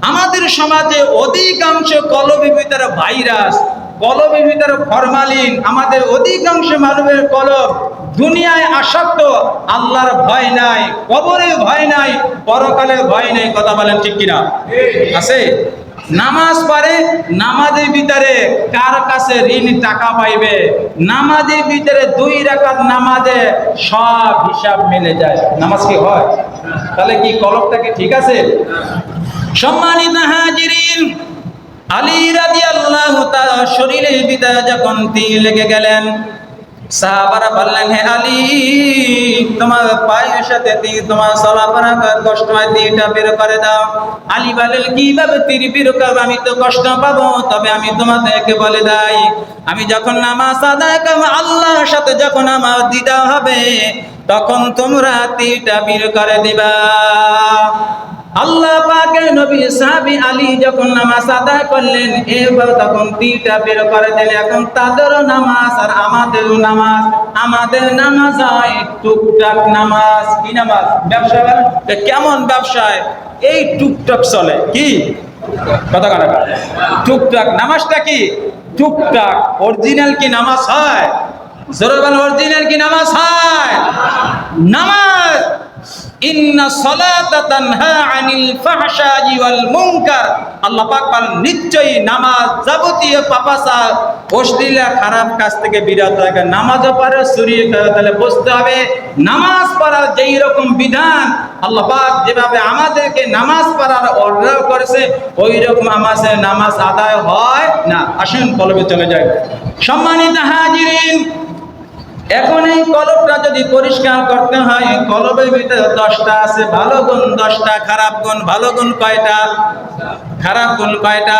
আমাদের সমাজে অধিকাংশ কলবের ভিতরে ভাইরাস, কলবের ভিতরে ফরমালিন। আমাদের অধিকাংশ মানুষের কলব দুনিয়ায় আসক্ত, আল্লাহর ভয় নাই, কবরের ভয় নাই, পরকালের ভয় নাই। কথা বলেন ঠিক কিনা? আছে। নামাজ পড়ে, নামাজের ভিতরে কার কাছে ঋণ টাকা পাইবে, নামাজের ভিতরে 2 রাকাত নামাজে সব হিসাব মিলে যায়। নামাজ কি হয়? তাহলে কি কলবটা কি ঠিক আছে? সম্মানিত হাজিরিন, আলী রাদিয়াল্লাহু তাআলা শরীরের ভিতরে যখন তীর লেগে গেলেন, সাহাবারা বললেন, হে আলী, তোমার পায়ের সাথে তীর, তোমার চলাফেরা কষ্ট হয়, তীরটা বের করে দাও। আলী বলেন, কিভাবে তীর বের করব? আমি তো কষ্ট পাবো। তবে আমি তোমাদেরকে বলে দেই, আমি যখন নামাজ আদায় করব, আল্লাহর সাথে যখন আমার দিদা হবে, তখন তোমরা তীরটা বের করে দিবা। আল্লাহ পাকের নবী সাহাবী আলী যখন নামাজ আদায় করলেন, এবার তখন তীরটা বের করে দিলেন। এখন তাদেরও নামাজ আর আমাদেরও নামাজ। আমাদের নামাজ হয় টুকটাক নামাজ। কি নামাজ? ব্যবসা। কেমন ব্যবসায়? এই টুকটাক চলে। কি কথা কাটা? টুকটাক। নামাজটা কি? টুকটাক। অরিজিনাল কি নামাজ হয়? জোরে বলেন, অরিজিনাল কি নামাজ হয়? নামাজ ইন্না সালাতা তানহা আনিল ফাহশাই ওয়াল মুনকার। আল্লাহ পাক বলেন, নিশ্চয়ই নামাজ যাবতীয় পাপাচার, অশ্লীল খারাপ কাজ থেকে বিরত রাখে। নামাজও পড়ে, চুরি করে, তাহলে বুঝতে হবে নামাজ পড়ার যেই রকম বিধান, আল্লাহ পাক যেভাবে আমাদেরকে নামাজ পড়ার অর্ডার করেছে, ওই রকম আমাদের নামাজ আদায় হয় না। আসুন কলবে চলে যায়। সম্মানিত হাজিরিন, এখন এই কলবটা যদি পরিষ্কার করতে হয়, কলবের ভিতরে 10টা আছে ভালো গুণ, 10টা খারাপ গুণ। ভালো গুণ কয়টা? খারাপ গুণ কয়টা?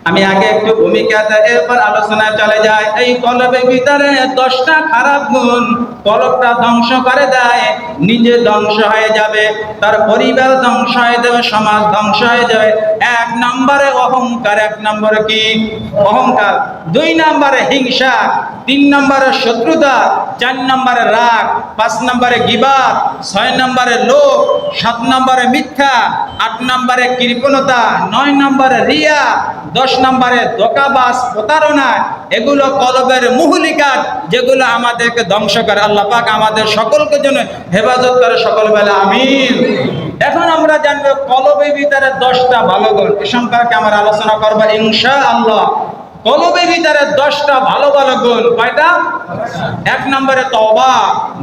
আমি আগে একটু ভূমিকাতে, এরপর আলোচনায় চলে যায়। এই কলবের ভিতরে 10টা খারাপ গুণ কলবটা ধ্বংস করে দেয়। নিজে ধ্বংস হয়ে যাবে, তার পরিবার ধ্বংস হয়ে যাবে, সমাজ ধ্বংস হয়ে যাবে। 1 নম্বরে অহংকার। 1 নম্বরে কি? অহংকার। 2 নম্বরে হিংসা, 3 নম্বরে শত্রুতা, 4 নম্বরে রাগ, 5 নম্বরে গীবত, 6 নম্বরে লোভ, 7 নম্বরে মিথ্যা, 8 নম্বরে কৃপণতা, 9 নম্বরে রিয়া, 10 নম্বরে ধোঁকাবাজ, প্রতারণা। এগুলো কলবের মুহলিকাত, যেগুলো আমাদেরকে ধ্বংস করে। আল্লাহ পাক আমাদের সকলকে জন্য হেফাজত করে। সকল বলে আমিন। এখন আমরা জানবো কলবের ভিতরে 10টা ভালো গুণ। এ সম্পর্কে আমরা আলোচনা করব ইনশাআল্লাহ। কলবের ভিতরে 10টা ভালো ভালো গুণ। কয়টা? 1 নম্বরে তওবা,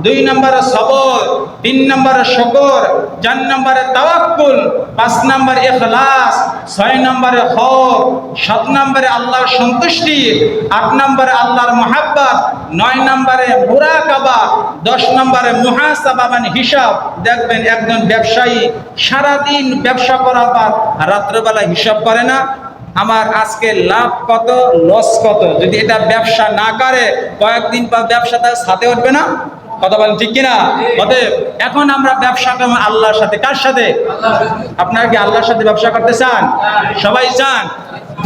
2 নম্বরে সবর, 3 নম্বরে শুকর, 4 নম্বরে তাওয়াক্কুল, 5 নম্বরে ইখলাস, 6 নম্বরে খৌফ, 7 নম্বরে আল্লাহর সন্তুষ্টি, 8 নম্বরে আল্লাহর মুহাব্বত, 9 নম্বরে মুরাকাবা, 10 নম্বরে মুহাসাবা মানে হিসাব। দেখবেন একজন ব্যবসায়ী সারাদিন ব্যবসা করার পর রাত্রেবেলা হিসাব করে না, আমার আজকে লাভ কত, লস কত। যদি এটা ব্যবসা না করে, কয়েকদিন পর ব্যবসা তার সাথে উঠবে না। কথা বলেন ঠিক কিনা? অতএব এখন আমরা ব্যবসা করব আল্লাহর সাথে। কার সাথে? আপনারা কি আল্লাহর সাথে ব্যবসা করতে চান? সবাই চান?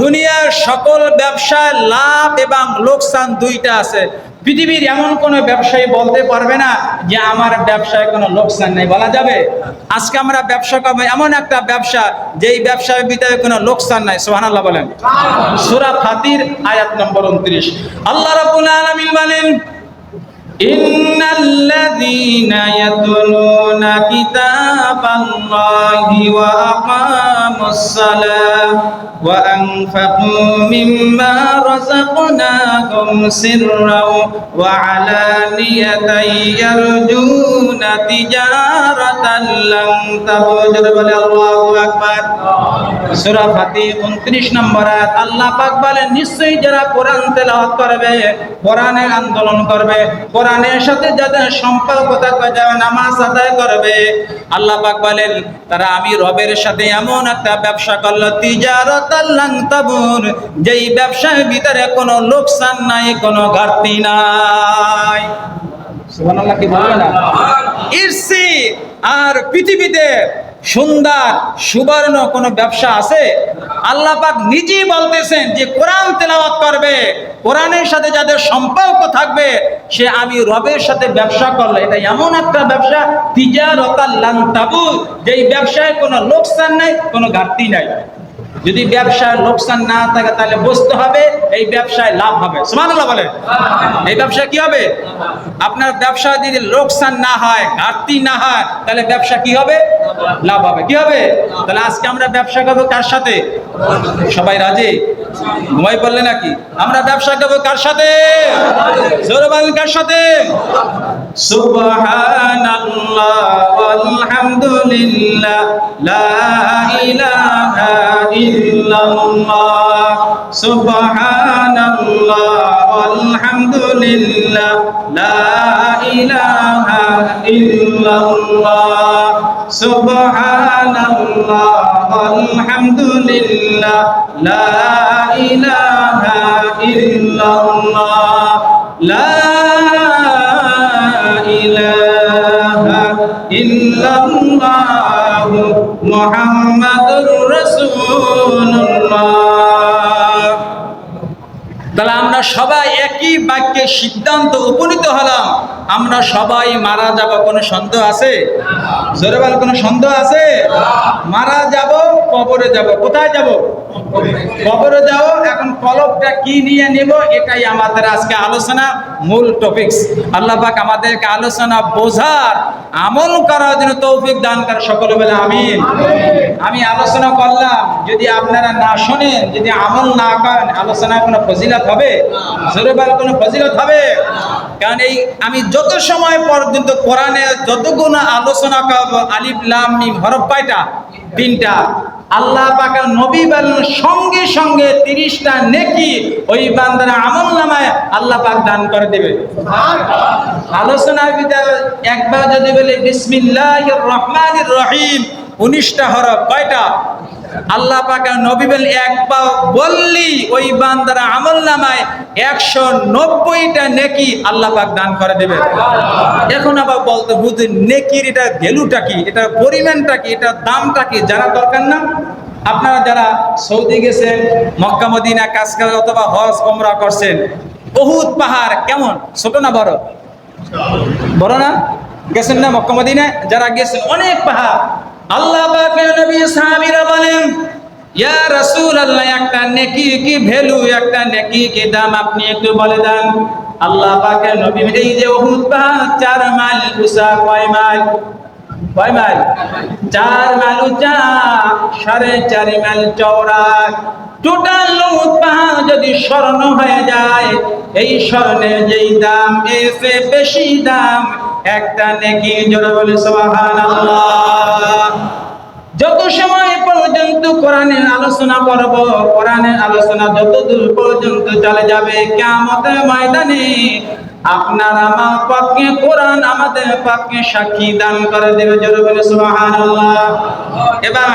দুনিয়ার সকল ব্যবসায় লাভ এবং লোকসান দুইটা আছে। পৃথিবীর এমন কোনো ব্যবসায়ী বলতে পারবে না যে আমার ব্যবসায় কোনো লোকসান নেই, বলা যাবে? আজকে আমরা ব্যবসা করবো এমন একটা ব্যবসা যেই ব্যবসার ভিতরে কোনো লোকসান নাই। সুবহানাল্লাহ বলেন। সূরা ফাতির আয়াত নম্বর 29 আল্লাহ রাব্বুল আলামিন বলেন, ইন্নাল্লাযীনা ইয়াতলুনা কিতাবাল্লাহি ওয়া আকামুস সালাহ ওয়া আনফাকু মিম্মা রাযাকনাহুম সিররাও ওয়া আলানিয়াতান ইয়ারজুনা তিজারাতান লান তাবুর। বলে আল্লাহু আকবার। সূরা ফাতির 29 নম্বর আয়াত। আল্লাহ পাক বলেন, নিশ্চয়ই যারা কোরআন তেলাওয়াত করবে, কোরআনের আন্দোলন করবে, কোরআনের সাথে যাদের সম্পর্ক থাকবে, যারা নামাজ আদায় করবে, আল্লাহ পাক বলেন তারা আমি রবের সাথে এমন একটা ব্যবসা করলো, তিজারাতাল লান তাবুর, যেই ব্যবসার ভিতরে কোনো লোকসান নাই, কোনো ঘাটতি নাই। সুবহানাল্লাহ কি বলবেন না? ইরসি আর পৃথিবীতে সুন্দর সুবর্ণ কোনো ব্যবসা আছে? আল্লাহ পাক নিজেই বলতেছেন যে কোরআন তেলাওয়াত করবে, কোরআনের সাথে যাদের সম্পর্ক থাকবে, সে আমি রবের সাথে ব্যবসা করলে এটা এমন একটা ব্যবসা, তিজারাতাল লান তাবুর, যেই ব্যবসায় কোনো লোকসান নাই, কোনো ঘাটতি নাই। যদি ব্যবসায় লোকসান না থাকে তাহলে বুঝতে হবে এই ব্যবসায় লাভ হবে। সুবহানাল্লাহ বলে। এই ব্যবসা কি হবে? আপনার ব্যবসা যদি লোকসান না হয়, ঘাটতি না হয়, তাহলে ব্যবসা কি হবে? লাভ হবে। কি হবে? তাহলে আজকে আমরা ব্যবসা করবো কার সাথে? সবাই রাজি? ঘুমাই পড়লে নাকি? আমরা ব্যবসা করবো কার সাথে? জোরে বলেন, কার সাথে? সুবহানাল্লাহ ওয়ালহামদুলিল্লাহ লা ইলাহা ইল্লাল্লাহ। সুবহানাল্লাহ ওয়ালহামদুলিল্লাহ লা ইলাহা ইল্লাল্লাহ। সুবহানাল্লাহ ওয়ালহামদুলিল্লাহ লা ইলাহা ইল্লাল্লাহ। লা ইলাহা ইল্লাল্লাহ মুহাম্মাদুর রাসূলুল্লাহ। তাহলে আমরা সবাই একই বাক্যে সিদ্ধান্ত উপনীত হলাম, আমরা সবাই মারা যাব। কোনো সন্দেহ আছে? জোরে বল, কোনো সন্দেহ আছে? মারা যাব, কবরে যাব। কোথায় যাব? কবরে যাব। এখন কলবটা কি নিয়ে নেব, এটাই আমাদের আজকে আলোচনা মূল টপিকস। আল্লাহ পাক আমাদেরকে আলোচনা বোঝার, আমল করার জন্য তৌফিক দান করে। সকলে বলে আমিন। আমি আলোচনা করলাম, যদি আপনারা না শোনেন, যদি আমল না করেন, আলোচনায় কোনো ফজিলত হবে? জোরে বল, কোনো ফজিলত হবে? কারণ এই আমি যত সময় পর্যন্ত কোরআনে যতগুলো আলোচনা করব, আলিফ লাম মিম হরফ কয়টা? 3টা। আল্লাহ পাকের নবী বলেন সঙ্গে সঙ্গে 30টা নেকি ওই বান্দার আমলনামায় আল্লাহ পাক দান করে দেবে। আলোচনার ভিতরে একবার যদি বলে বিসমিল্লাহির রহমানির রহিম, 19টা হরফ, কয়টা? আল্লাহ পাকের নবী বলেন একবার বললি ওই বান্দার আমলনামায় 190টা নেকি আল্লাহ পাক দান করে দেবে। এখন আবার বলতে বুঝুন নেকির এটা ভ্যালুটা কি, এটা পরিমাণটা কি, এটা দামটা কি জানা দরকার না? আপনারা যারা সৌদি গেছেন, মক্কা মদিনা কাজ করে অথবা হজ ওমরা করছেন, উহুদ পাহাড় কেমন, ছোট না বড়? বড় না? গেছেন না মক্কা মদিনা? যারা গেছেন, অনেক পাহাড়। আল্লাহ পাকের নবী সাহাবীরা বলেন, ইয়া রাসূলুল্লাহ, একটা নেকি কি ভ্যালু, একটা নেকি কি দাম, আপনি একটু বলে দেন। আল্লাহ পাকের নবী, এই যে উহুদ পাহাড় 4 মাইল উঁচা, কয় মাইল? কয় মাইল? 4 মাইল উঁচা, 4.5 মাইল চওড়া। টোটাল উহুদ পাহাড় যদি স্বর্ণ হয়ে যায়, এই স্বর্ণের যেই দাম, এসে বেশি দাম একটা নেকি। জোরে বলে সুবহানাল্লাহ। যত সময় পর্যন্ত কোরআনের আলোচনা করব, কোরআনের আলোচনা যতদূর পর্যন্ত চলে যাবে, কিয়ামতের ময়দানে আপনার আমার পক্ষে কোরআন আমাদের পক্ষে সাক্ষী দান করে দেবে। জোরে বলে সুবহানাল্লাহ। এবার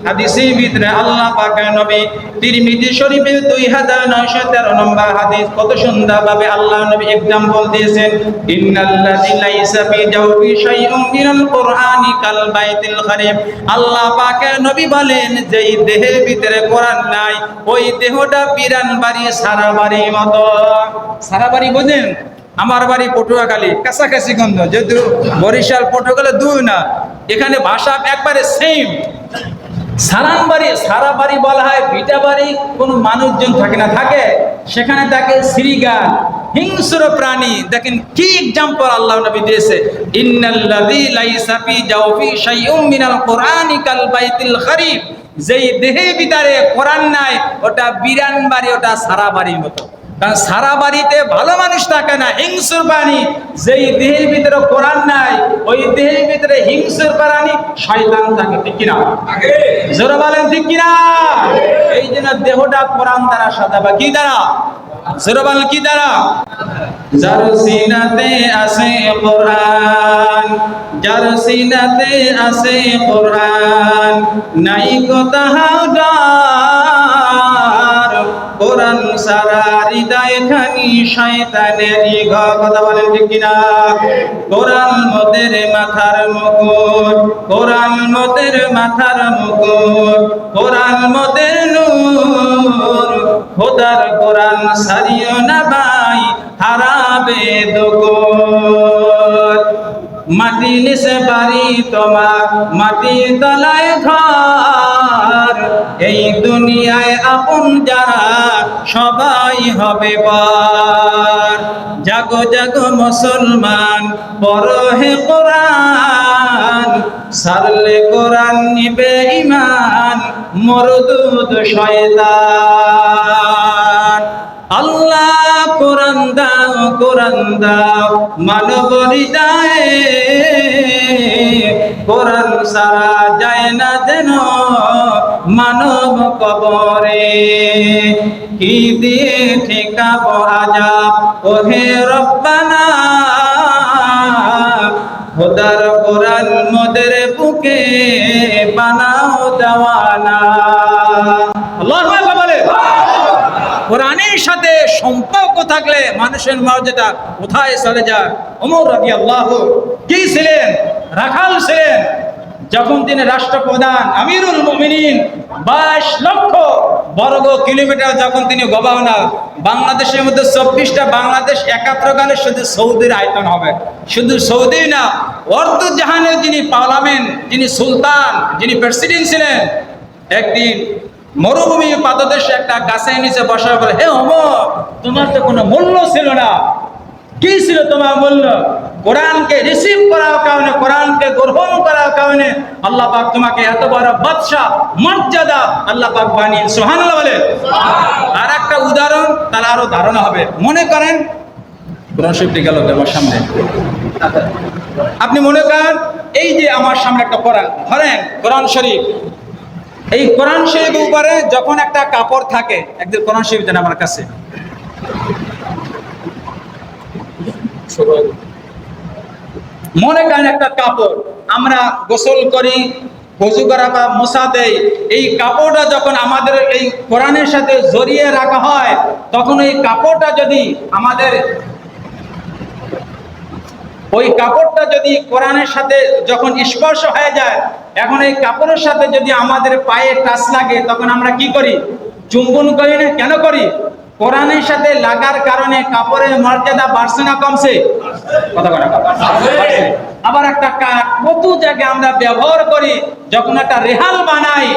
হাদিসের ভিতরে আল্লাহ পাকের নবী তিরমিজি শরীফে 2913 নম্বর হাদিস কত সুন্দরভাবে আল্লাহ নবী एग्जांपल দিয়েছেন, ইন্নাল্লাযী লাইসা ফি জাওফি শাইউন মিনাল কুরআনি কাল বাইতিল খারিম। আল্লাহ পাকের নবী বলেন, যেই দেহের ভিতরে কোরআন নাই ওই দেহটা বিরান বাড়ি সারা বাড়ির মতো। সারা বাড়ি বোঝেন? আমার বাড়ি পটুয়াখালী, কাছাকাছি গন্ধ, যেহেতু বরিশাল পটুয়াখালী দূর না, এখানে ভাষা একবারে সেম। সারা বাড়ি বলা হয়, ভিটা বাড়ি কোনো মানুষজন থাকে না, থাকে সেখানে থাকে শ্রীগান, হিংস্র প্রাণী। দেখেন কি एग्जांपल আল্লাহ নবী দিয়েছে, ইন্নাল্লাযী লাইসা ফি জাওফি শাইউম মিনাল কুরআনি কাল বাইতিল খারিম। যেই দেহের ভিতরে কোরআন নাই ওটা বিরান বাড়ি, ওটা সারা বাড়ির মতো। কারণ সারা বাড়িতে ভালো মানুষ থাকে না, হিংস্র প্রাণী। যেই দেহের ভিতরে কোরআন নাই ওই দেহের ভিতরে হিংস্র প্রাণী শয়তান থাকে, ঠিক কিনা? জোরে বলেন ঠিক কিনা? এই জন্য দেহটা কোরআন দ্বারা সাজাবা। কি দ্বারা? জোরে বলেন কি দ্বারা? যার সিনাতে আছে কোরআন, যার সিনাতে আছে কোরআন, নাই গো তাহার কোরআন সারা হৃদয় খানি শয়তানেরই ঘর। কথা বলেন ঠিক কিনা? কোরআন মোদের মাথার মুকুট, কোরআন মোদের মাথার মুকুট, কোরআন মোদের নূর। খোদার কোরআন সারিও না ভাই, হারাবে দুগুণ। মাটি নিচে বাড়ি তোমার, মাটির তলায় ঘর। এই দুনিয়ায় আপন যারা সবাই হবে পর। জাগো জাগো মুসলমান, পড়ো হে কোরআন। সারলে কোরআন নিবে ঈমান, মরদুদ শয়তান। আল্লাহ কোরআন দাও, কোরআন দাও মানব হৃদয়ে। কোরআন সারা যায় না যেন মানব কবরে। কি দিয়ে ঠেকাবো আযাব ওহে রব্বানা। খোদার কোরআন মোদের বুকে বানাও দেওয়ানা। আল্লাহু আকবার বলে। কোরআনের সাথে সম্পর্ক থাকলে মানুষের মর্যাদা কোথায় চলে যায়। ওমর রাদিয়াল্লাহু কি ছিলেন? রাখাল ছিলেন। যখন তিনি রাষ্ট্রপ্রধান আমিরুল মুমিনিন, 22 লক্ষ বর্গ কিলোমিটার যখন তিনি গভর্নর, বাংলাদেশের মধ্যে 24টা বাংলাদেশ একাত্র গেলে শুধু সৌদির আয়তন হবে। শুধু সৌদি না, অর্ধ জাহানের যিনি পার্লামেন্ট, যিনি সুলতান, যিনি প্রেসিডেন্ট ছিলেন, একদিন মরুভূমির পাদদেশে একটা গাছের নিচে বসার পরে, হে ওমর, তোমার তো কোনো মূল্য ছিল না। কি ছিল তোমার মূল্য? কোরআনকে রিসিভ করার কারণে, কোরআনকে গ্রহণ করার কারণে আল্লাহ পাক তোমাকে এত বড় বাদশা মর্যাদা আল্লাহ পাক বানিয়ে। সুবহানাল্লাহ বলে। আর একটা উদাহরণ, তার আরো ধারণা হবে। মনে করেন কোরআন শরীফটি গেল আমার সামনে, আপনি মনে করেন এই যে আমার সামনে একটা কোরআন, ধরেন কোরআন শরীফ। এই কোরআন শরীফের উপরে যখন একটা কাপড় থাকে, একদিন কোরআন শরীফ দেন আমার কাছে, মনে করেন একটা কাপড়, আমরা গোসল করি, ওযু করা বা মোছা দেই, এই কাপড়টা যখন আমাদের এই কোরআনের সাথে জড়িয়ে রাখা হয়, তখন এই কাপড়টা যদি আমাদের, ওই কাপড়টা যদি কোরআনের সাথে যখন স্পর্শ হয়ে যায়, এখন এই কাপড়ের সাথে যদি আমাদের পায়ে টাচ লাগে, তখন আমরা কি করি? চুম্বন করি না? কেন করি? কোরআনের সাথে লাগার কারণে কাপড়ের মর্যাদা বাড়ছে না কমছে? কথা বলা। আবার একটা কত জায়গায় আমরা ব্যবহার করি, যখন একটা রেহাল বানাই,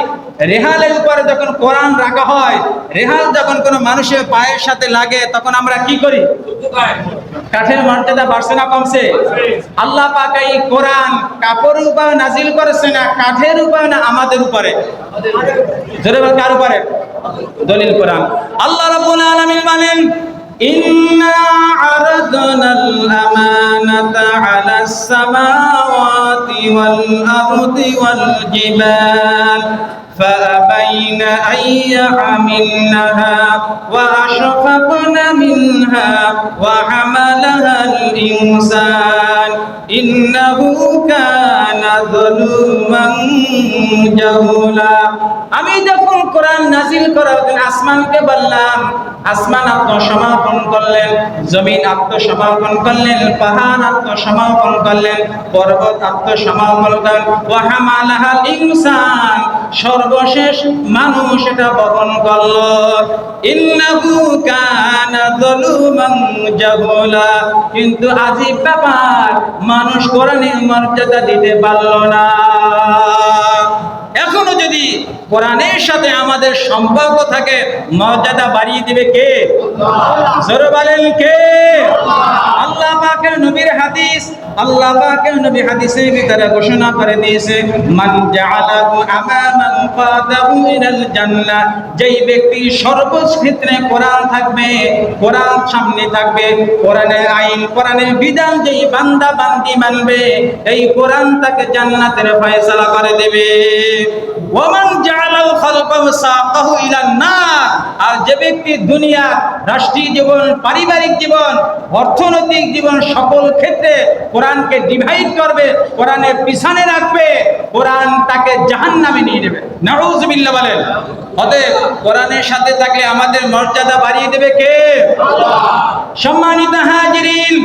রেহালের উপরে যখন কোরআন রাখা হয়, রেহাল যখন কোনো মানুষের পায়ের সাথে লাগে, তখন আমরা কি করি? কাঠের মর্যাদা বাড়ছে না কমছে? আল্লাহ পাক এই কোরআন কাপড়ের উপরে নাজিল করেছে না কাঠের উপরে, না আমাদের উপরে? কার উপরে? দলিল কোরআন। আল্লাহ রাব্বুল আলামিন বলেন, ইন্না আরাদনাল আমানাতা আলাস সামাওয়াতি ওয়াল আরদি ওয়াল জিবাল فأبين أن يحملنها وأشفقن منها وحملها الإنسان إنه كان ظلوما جهولا আমি যখন কোরআন নাযিল করার দিন আসমানকে বললাম, আসমান আত্মসমর্পণ করলেন, জমিন আত্মসমর্পণ করলেন, পাহাড় আত্মসমর্পণ করলেন, পর্বত আত্মসমর্পণ করলেন, ওয়া হামালাহাল ইনসান, সর্বশেষ মানুষ এটা বহন করল। ইন্নাহু কানা যালুমান জাহুলা, কিন্তু আজীব ব্যাপার, মানুষ কোরআনের মর্যাদা দিতে পারল না। এখনো যদি কোরআনের সাথে আমাদের সম্পর্ক থাকে, মর্যাদা বাড়িয়ে দিবে কে? জোরে বলেন কে? আল্লাহ পাকের নবীর হাদিস, আল্লাহ পাকের নবী হাদিসের ভিতরে ঘোষণা করে দিয়েছে, মান জাআলাহু আমামান ফাদাহু ইলাল জান্নাহ, যেই ব্যক্তি সর্বোচ্চ ক্ষেত্রে কোরআন থাকবে, কোরআন সামনে থাকবে, কোরআনের আইন, কোরআনের বিধান যেই বান্দা বান্দি মানবে, এই কোরআন তাকে জান্নাতের ফয়সালা করে দেবে। ওয়ামান জাআলাল খালকাহু সাকাহু ইলান নার, আর যে ব্যক্তি দুনিয়া, রাষ্ট্রীয় জীবন, পারিবারিক জীবন, অর্থনৈতিক জীবন, সকল ক্ষেত্রে কোরআনকে ডিভাইড করবে, কোরআনের পিছনে রাখবে, কোরআন তাকে জাহান্নামে নিয়ে যাবে। নাউযুবিল্লাহ বলেন। অতএব কোরআনের সাথে থাকলে আমাদের মর্যাদা বাড়িয়ে দেবে কে? আল্লাহ। সম্মানিত হাজিরিন,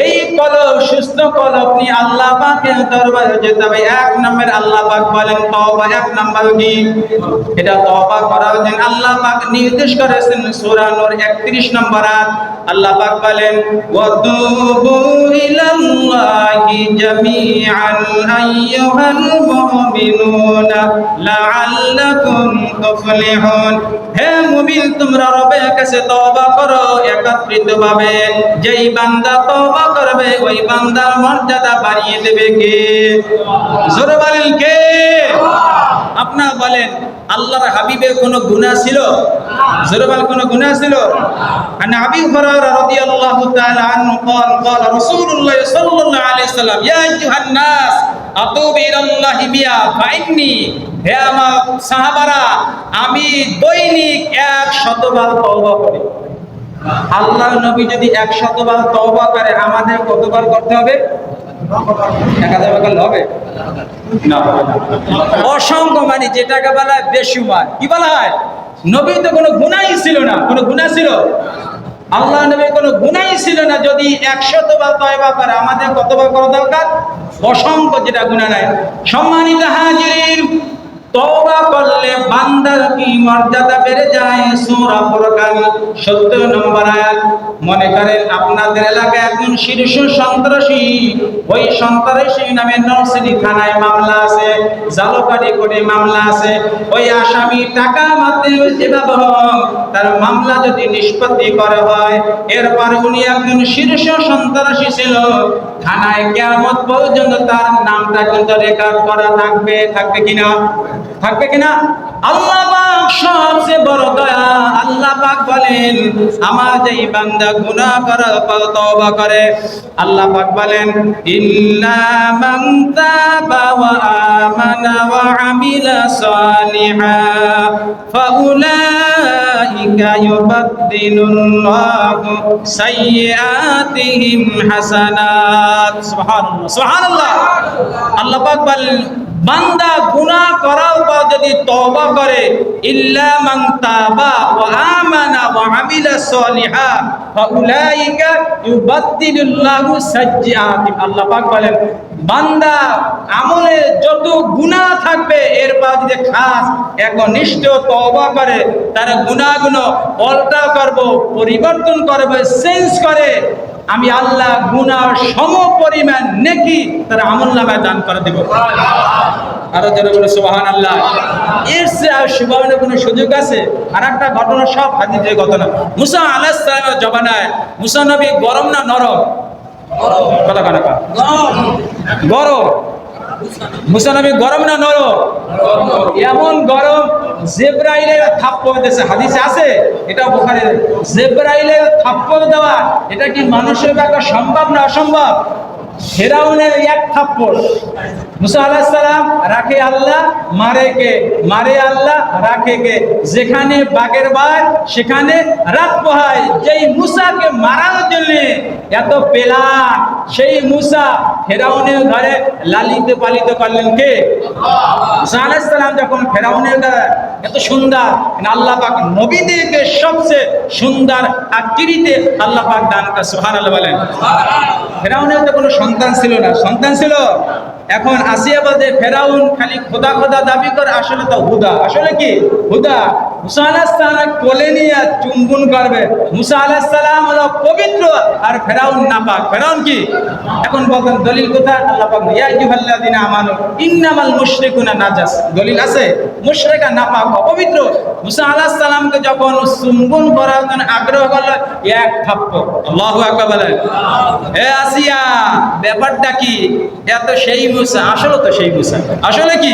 এই কলব, সুস্থ কলব নিয়ে আল্লাহ পাকের দরবারে যেতে হবে। এক নম্বর আল্লাহ পাক বলেন তওবা। এক নম্বর কি? এটা তওবা করার জন্য আল্লাহ পাক নির্দেশ করেছেন সূরা নূর 31 নম্বর আয়াত। আল্লাহ পাক বলেন ওয়াতুবু ইলাল্লাহি জামিআন আইয়ুহাল মুমিনুনা লাআল্লাকুম তুফলিহুন। হে মুমিন, তোমরা রবের কাছে তওবা করো একত্রিতভাবে। যেই বান্দা তওবা করবে, ওই বান্দার মর্যাদা বাড়িয়ে দেবে কে? জোরে বলেন কে? আপনারা বলেন, আল্লাহর হাবিবের কোনো গুনাহ ছিল? জোরে বলেন, কোনো গুনাহ ছিল? আন আবি হুরায়রা রাদিয়াল্লাহু তাআলা আনহু قال قال رسول الله صلى الله عليه وسلم يا ايها الناس اتوبوا الى الله بيا فاني, হে আমার সাহাবারা, আমি দৈনিক 100 বার তওবা করি। আল্লাহর নবী যদি 100 বার তওবা করে, আমাদের কতবার করতে হবে? 1000 বার করলে হবে না? অসংখ্য, মানে যেটাকে বলা হয় বেশুমার। কি বলা হয়? নবী তো কোনো গুনাহই ছিল না। কোনো গুনাহ ছিল? আল্লাহ নবীর কোনো গুনাহই ছিল না। যদি 100 বার তওবা করে, আমাদের কতবার করা দরকার? অসংখ্য, যেটা গুনাহ নাই। সম্মানিত হাজিরিন, তওবা করলে বান্দার কি মর্যাদা বেড়ে যায়। সূরা ফুরকান 70 নম্বর আয়াত। মনে করেন আপনাদের এলাকায় একজন শীর্ষ সন্ত্রাসী, ওই সন্ত্রাসী নামে নরসিংদী থানায় মামলা আছে, জালকাঠি কোর্টে মামলা আছে। ওই আসামি টাকা মারতে যেভাবে হোক তার মামলা যদি নিষ্পত্তি করা হয়, এরপর উনি একজন শীর্ষ সন্ত্রাসী ছিল, থানায় কিয়ামত পর্যন্ত তার নামটা কিন্তু রেকর্ড করা থাকবে। থাকবে কিনা? থাকবে কিনা? আল্লাহ পাক সবচেয়ে বড় দয়া। আল্লাহ পাক বলেন, আমার যেই বান্দা গুনাহ করার পর তওবা করে, আল্লাহ পাক বলেন ইল্লা মান তাবা ওয়া আমানা ওয়া আমিলা সালিহান ফাউলাইকা ইউবাদদিলুল্লাহু সাইয়্যাতিহিম হাসানাত। সুবহানাল্লাহ, সুবহানাল্লাহ। আল্লাহ পাক বলেন, বান্দা গুনাহ করার পর যদি তওবা করে, ইল্লা মান তাবা ওয়া আমানা ওয়া আমিলা সালিহান ফাউলাইকা ইউবাদদিলুল্লাহু সাইয়্যাতিহিম। আল্লাহ পাক বলেন, বান্দা আমলে যত গুনাহ থাকবে, এরপর যদি খাস একনিষ্ঠ তওবা করে, তার গুনাহগুলো পাল্টা করব, পরিবর্তন করব, চেঞ্জ করে আমি আল্লাহ গুনাহ সম পরিমাণ নেকি তার আমলনামায় দান করে দেব। আরো যারা বলে সুবহানাল্লাহ। এর চেয়ে আর সুবহানের কোনো সুযোগ আছে? আর একটা ঘটনা, সব হাদিসের ঘটনা। মুসা আলাইহিস সালামের জমানায় মুসা নবী গরম না নরম? কথা কানা গরম। মুসা নবী গরম না নরম? এমন গরম, জিবরাইলের থাপ্পড় দিয়েছে। হাদিসে আছে, এটা বুখারীর। জিবরাইলের থাপ্পড় দেওয়া, এটা কি মানুষের পক্ষে সম্ভব না অসম্ভব? ফেরাউনের এক থাপ্পড় মুসা আলাইহিস সালাম রাখে আল্লাহ, মারে কে? মারে আল্লাহ, রাখে কে? যেখানে বাঘের বাঘ সেখানে রাত পোহায়। যেই মুসাকে মারার জন্য এত প্ল্যান, সেই মুসা ফেরাউনের ঘরে লালিত পালিত করলেন কে? মুসা আলাইহিস সালাম যখন ফেরাউনের ঘরে এত সুন্দর, আল্লাহ পাক নবীদেরকে সবচেয়ে সুন্দর আকৃতিতে আল্লাহ পাক দান করে, সুবহানাল্লাহ বলেন। ফেরাউনের তো কোনো সন্তান ছিল না, সন্তান ছিল। এখন আসিয়া বলতে ফেরাউন খালি খোদা খোদা দাবি করে, আসলে তো হুদা। আসলে কি? হুদা। মুসা আলাইহিস সালাম কোলে নিয়ে চুম্বন করবে। মুসা আলাইহিস সালাম হলো পবিত্র আর ফেরাউন নাপাক। ফেরাউন কি? এখন বলেন দলিল কোথায়? আল্লাহ পাক ইয়া আইয়ুহাল্লাযিনা আমানু ইন্নামাল মুশরিকুনা নাজাস। দলিল আছে? মুশরিকা নাপাক, অপবিত্র। মুসা আলাইহিস সালামকে যখন চুম্বন করার জন্য আগ্রহ করলো, এক থাপ্পড়। আল্লাহু আকবার বলেন। হে আসিয়া, ব্যাপারটা কি? এত সেই মুসা, আসলে তো সেই মুসা। আসলে কি?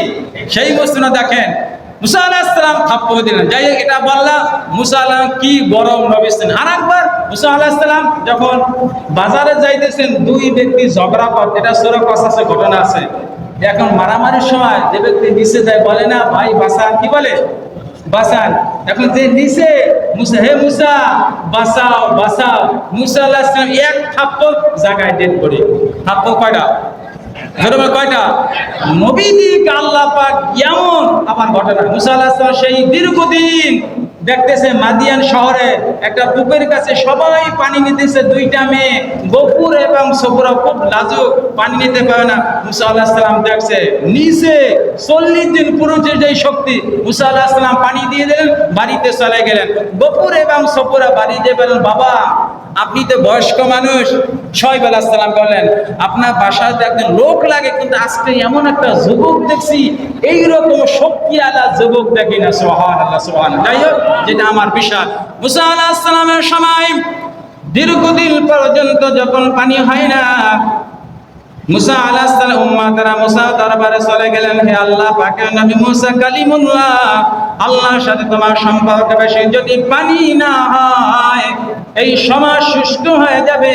সেই মুসা না। দেখেন মুসা আলাইহিস সালাম থাপ্পড় দিলেন। যাই হোক, এটা বললাম মুসা আলাইহিস কি গরম নবী ছিলেন। আর একবার মুসা আলাইহিস সালাম যখন বাজারে যাইতেছেন, দুই ব্যক্তি ঝগড়া করতে, এটা সূরা কসাসে ঘটনা আছে। এখন মারামারির সময় যে ব্যক্তি নিচে যায় বলে না, ভাই বাঁচান, কি বলে? বাঁচান। এখন যে নিচে মুসা, হে মুসা বাঁচাও বাঁচাও, মুসা আলাইহিস সালাম এক থাপ্পড় জায়গায় ডেড করে। থাপ্পড় কয়টা? কয়টা? নবীদিকে আল্লাহ পাক এমন আবার ঘটনা। মুসা আলাইহিস সালাম সেই দীর্ঘদিন দেখতেছে মাদিয়ান শহরে একটা পুকুরের কাছে সবাই পানি নিতেছে, দুইটা মেয়ে গফুর এবং সফুরা খুব লাজুক, পানি নিতে পারে না। মুসা আলাইহিস সালাম দেখছে নিচে 40 দিন পুরুষের যে শক্তি, মুসা আলাইহিস সালাম পানি দিয়ে দিলেন, বাড়িতে চলে গেলেন। গফুর এবং সফুরা বাড়ি দিয়ে বলেন, বাবা আপনি তো বয়স্ক মানুষ। শোয়েব আলাইহিস সালাম বললেন, আপনার বাসায় একজন লোক লাগে, কিন্তু আজকে এমন একটা যুবক দেখছি, এইরকম শক্তিওয়ালা যুবক দেখি না। সুবহানাল্লাহ সুবহানাল্লাহ। যাই হোক, যেটা আমার বিষয়। মুসা আলাইহিস সালামের সময় দীর্ঘদিন পর্যন্ত যখন পানি হয় না, মুসা আলাইহিস সালাম উম্মতরা মুসা দরবারে চলে গেলেন, হে আল্লাহ পাকের নবী মুসা কালিমুল্লাহ, আল্লাহর সাথে তোমার সম্পর্ক বেশি, যদি পানি না হয় এই সমাজ শুষ্ক হয়ে যাবে,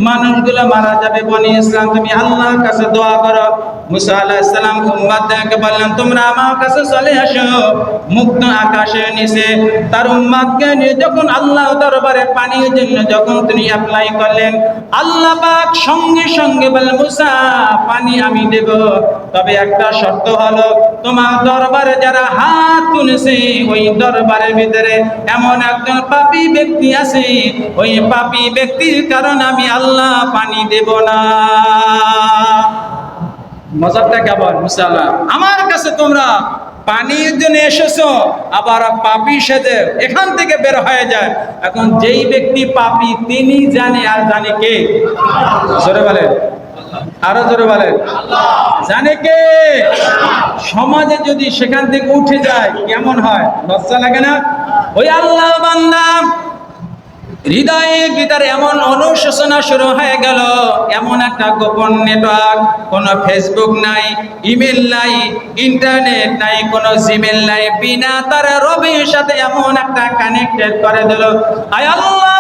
মানুষগুলো মারা যাবে। বনি ইসরাইল তুমি আল্লাহর কাছে দোয়া করো। মুসা আলাইহিস সালাম উম্মতদেরকে বললেন, তোমরা আমার কাছে চলে আসো মুক্ত আকাশের নিচে। তার উম্মতকে নিয়ে যখন আল্লাহ দরবারে পানির জন্য যখন তিনি অ্যাপ্লাই করলেন, আল্লাহ পাক সঙ্গে সঙ্গে বললেন, মুসা পানি আমি দেব, তবে একটা শর্ত হলো, তোমার দরবারে যারা হাত তুলেছে ওই দরবারের ভিতরে এমন একজন পাপী ব্যক্তি আছে, ওই পাপী ব্যক্তির কারণে আমি আল্লাহ পানি দেব না। মজাটা কেমন? মুসা, আমার কাছে তোমরা পানির জন্য এসেছো, আবার পাপী সেজে এখান থেকে বের হয়ে যায়। এখন যেই ব্যক্তি পাপী তিনি জানে, আর জানে কে? জোরে বলেন, আরো জোরে বলেন। জানে কে? সমাজে যদি সেখান থেকে উঠে যায় কেমন হয়? লজ্জা লাগে না? ওই আল্লাহ বান্দা হৃদয়ের ভিতরে এমন অনুশোচনা শুরু হয়ে গেল, এমন একটা গোপন নেটওয়ার্ক, কোনো ফেসবুক নাই, ইমেল নাই, ইন্টারনেট নাই, কোনো জিমেল নাই, বিনা তার রবির সাথে এমন একটা কানেক্টেড করে দিল। আয় আল্লাহ,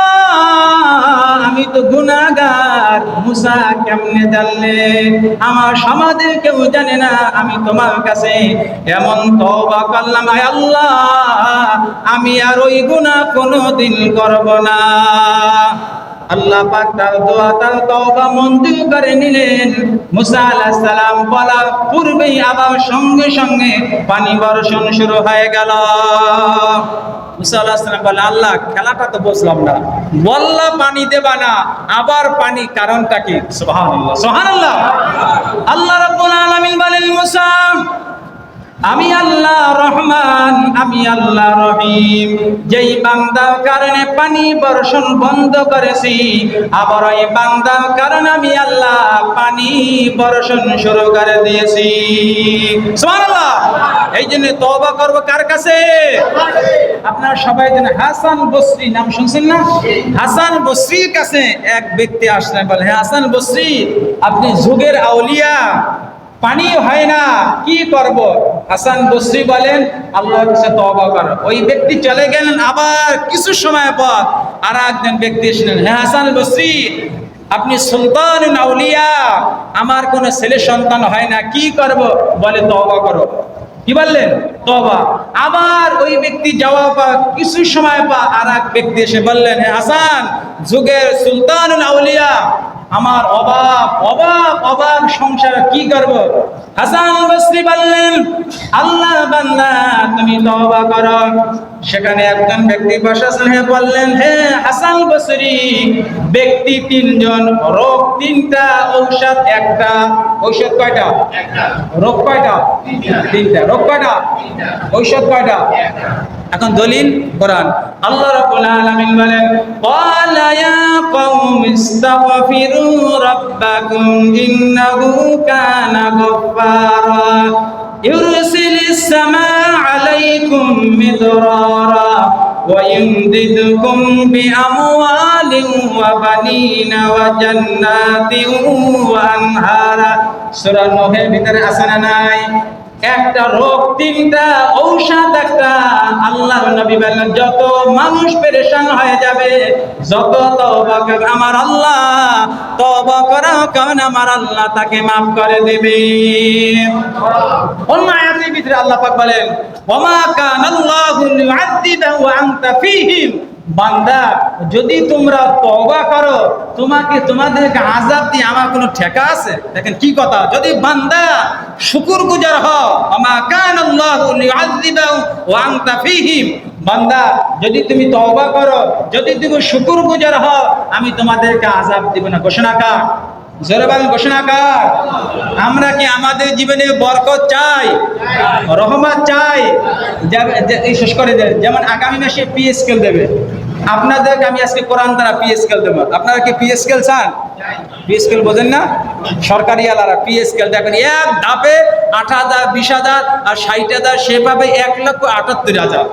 আমি তো গুনাহগার। মুসা কেমনে জানলে? আমার সমাজের কেউ জানে না, আমি তোমার কাছে এমন তওবা করলাম, আয় আল্লাহ আমি আর ওই গুনাহ কোনোদিন করব না। আল্লাহ পাক তার দোয়া, তার তওবা মঞ্জুর করে নিলেন। মুসা আলাইহিস সালাম বলার পূর্বেই আবার সঙ্গে সঙ্গে পানি বর্ষণ শুরু হয়ে গেল। মুসা আলাইহিস সালাম বলে, আল্লাহ খেলাটা তো বুঝলাম না, বললা পানি দেবা না, আবার পানি, কারণটা কি? সুবহানাল্লাহ সুবহানাল্লাহ। আল্লাহ রাব্বুল আলামিন বলেন, মুসা আমি আল্লাহ রহমান, আমি আল্লাহ রহিম, যেই বান্দার কারণে পানি বর্ষণ বন্ধ করেছি, আবার ওই বান্দার কারণে আমি আল্লাহ পানি বর্ষণ শুরু করে দিয়েছি। সুবহানাল্লাহ। এই জন্য তওবা করব কার কাছে? আপনারা সবাই জানেন হাসান বসরি নাম শুনছেন না? হাসান বসরির কাছে এক ব্যক্তি আসলেন, বলে, হে হাসান বসরি, আপনি যুগের আউলিয়া, পানি হয় না, কি করব? হাসান বসরি বলেন, আল্লাহর কাছে তওবা করো। ওই ব্যক্তি চলে গেলেন। আবার কিছু সময় পর আর একজন ব্যক্তি এসেলেন, হে হাসান বসরি, আপনি সুলতানুল আউলিয়া, আমার কোনো ছেলে সন্তান হয় না, কি করব? বলে তওবা করো। কি বললেন? তওবা। আবার ওই ব্যক্তি যাওয়া পা কিছু সময় পা আর এক ব্যক্তি এসে বললেন, হে হাসান, যুগের সুলতানুল আউলিয়া, আমার অভাব অভাব অভাব সংসার, কি করব? হাসান বসরি বললেন, আল্লাহ বান্দা তুমি তওবা করো। সেখানে একজন ব্যক্তি বসা ছিলেন, বললেন, হে হাসান বসরি, ব্যক্তি তিনজন, রোগ তিনটা, ঔষধ একটা। ঔষধ কয়টা? রোগ কয়টা? তিনটা। রোগ কয়টা? ঔষধ কয়টা? এখন দলিল কোরআন। আল্লাহ রাব্বুল আলামিন বলেন, ক্বালা ইয়া কওমি ইস্তাগফিরু রাব্বাকুম ইন্নাহু কানা গাফফারা ইউরসিলিস সামাআ আলাইকুম মিদরারা ওয়া ইমদিদকুম বিআমওয়ালিন ওয়া বানিনা ওয়া জান্নাতিন ওয়া আনহারা। সূরা নূহের ভিতরে আছে না নাই? একটা রোগ তিনটা, ঔষধ একটা। আল্লাহর নবী বললেন, যত মানুষ পেরেশান হয়ে যাবে, যত তওবা করবে আমার আল্লাহ, তওবা করা কারণে আমার আল্লাহ তাকে maaf করে দেবে। অন্য আয়াতের ভিতরে আল্লাহ পাক বলেন, ওমা কানাল্লাহু লিউআযযিবাহুম ওয়া আনতা ফীহিম। বান্দা, যদি তোমরা তওবা করো, তোমাদেরকে আযাব দিয়ে আমার কোনো ঠেকা আছে? দেখেন কি কথা, যদি বান্দা শুকরগুজার হও, ওমা কানাল্লাহু লিউআযযিবাহুম ওয়া আনতা ফীহিম। বান্দা, যদি তুমি তওবা করো, যদি তুমি শুকরগুজার হও, আমি তোমাদেরকে আযাব দিব না। ঘোষণা কার? জোরে বলেন, ঘোষণা কার? আমরা কি আমাদের জীবনে বরকত চাই, রহমত চাই? শেষ করে দেন, যেমন আগামী মাসে পিএসকেল দেবে আপনাদেরকে, আমি আজকে কোরআন দ্বারা পিএসকেল দেবো। আপনারা কি পিএসকেল চান? পিএসকেল বোঝেন না? সরকারি আলারা পিএসকেল দেখেন, এক ধাপে 8,000, 20,000 আর 60,000, সেভাবে 1,78,000,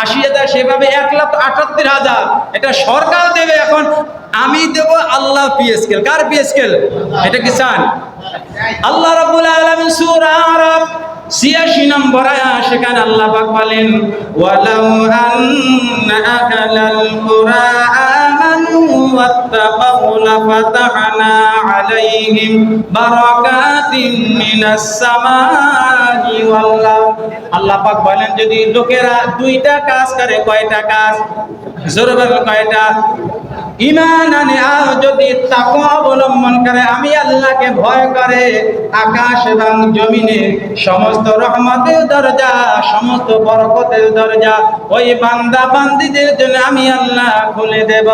80,000, সেভাবে 1,78,000। এটা সরকার দেবে। এখন আমি দেব আল্লাহ পিএসকেল। কার পিএসকেল? এটা কি চান? আল্লাহ রাব্বুল আলামিন সূরা আরাফ 86 নম্বর আয়াত, সেখানে আল্লাহ পাক বলেন, ওয়ালাউ আন্না আহলাল কুরা আমানু ওয়াত্তাকাউ লাফাতাহনা আলাইহিম বারাকাতিন মিনাস সামাই ওয়াল আরদ। আল্লাহ পাক বলেন, যদি লোকেরা দুইটা কাজ করে, কয়টা কাজ? জোরে বলেন, কয়টা? ঈমান আনে আর যদি তাকওয়া অবলম্বন করে, আমি আল্লাহকে ভয় করে, আকাশ এবং জমিনে সমস্ত রহমতের দরজা, সমস্ত বরকতের দরজা ওই বান্দা বান্দীদের জন্য আমি আল্লাহ খুলে দেব।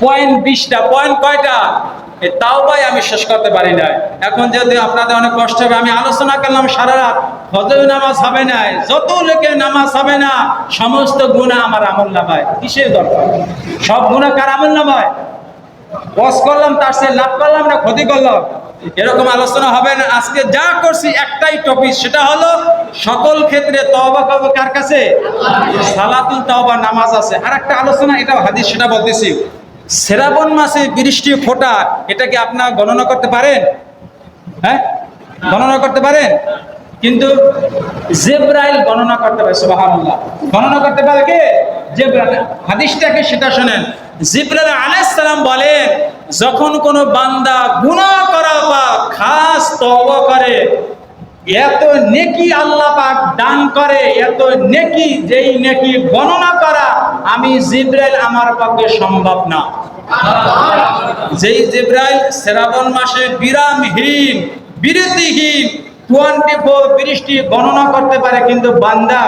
পয়েন্ট 20টা। পয়েন্ট কয়টা? তাও ভাই আমি শেষ করতে পারি না। এখন যদি আপনাদের অনেক কষ্ট হবে, আমি আলোচনা করলাম সারা রাত, ফজর নামাজ হবে না, যত লোকের নামাজ হবে না, সমস্ত গুনাহ আমার আমলনামায়। কিসের দরকার? সব গুনাহ কার আমলনামায়? ওয়াজ করলাম, তার চেয়ে লাভ করলাম না ক্ষতি করলাম? এরকম আলোচনা হবে না। আজকে যা করছি একটাই টপিক, সেটা হলো সকল ক্ষেত্রে তওবা করব কার কাছে? সালাতুল তাওবা, নামাজ আছে। আর একটা আলোচনা, এটা হাদিস, সেটা বলতেছি। শ্রাবণ মাসে বৃষ্টি ফোটা, এটা কি আপনারা গণনা করতে পারেন? হ্যাঁ, গণনা করতে পারেন? কিন্তু জিবরাইল গণনা করতে পারে। সুবহানাল্লাহ। গণনা করতে পারে কে? জিবরাইল। হাদিসটাকে সেটা শুনেন। জিবরাইল আলাইহিস সালাম বলেন, যখন কোনো বান্দা গুনাহ করার পর খাস তওবা করে, এত নেকি আল্লাহ পাক দান করে, এত নেকি, যেই নেকি গণনা করা আমি জিবরাইল আমার পক্ষে সম্ভব না। যেই জিবরাইল শ্রাবণ মাসে বিরামহীন, বিরতিহীন 24 বৃষ্টি গণনা করতে পারে, কিন্তু বান্দা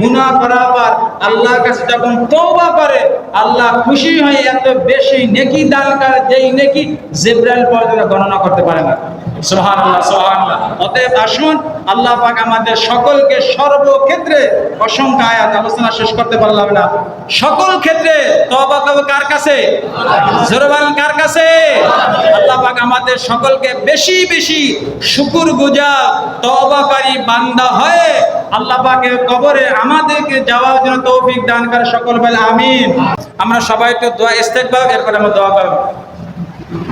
গুনাহ করার পর আল্লাহর কাছে যখন তওবা করে, আল্লাহ খুশি হয়ে এত বেশি নেকি দান করে, যেই নেকি জিবরাইল পর্যন্ত গণনা করতে পারে না। সুবহানাল্লাহ, সুবহানাল্লাহ। অতএব আসুন, আল্লাহ পাক আমাদের সকলকে সর্বক্ষেত্রে, অসংখ্য আয়াত আলোচনা শেষ করতে পারলাম না, সকল ক্ষেত্রে তওবা করব কার কাছে? জোরে বলেন, কার কাছে? আল্লাহ পাক আমাদের সকলকে বেশি বেশি শুকরগুজার তওবাকারী বান্দা হয়ে আল্লাহ পাকের কবরে আমাদেরকে যাওয়ার জন্য তৌফিক দান করে। সকল বলে আমিন। আমরা সবাই একটু দোয়া ইস্তেগফার, এরপর আমরা দোয়া করব।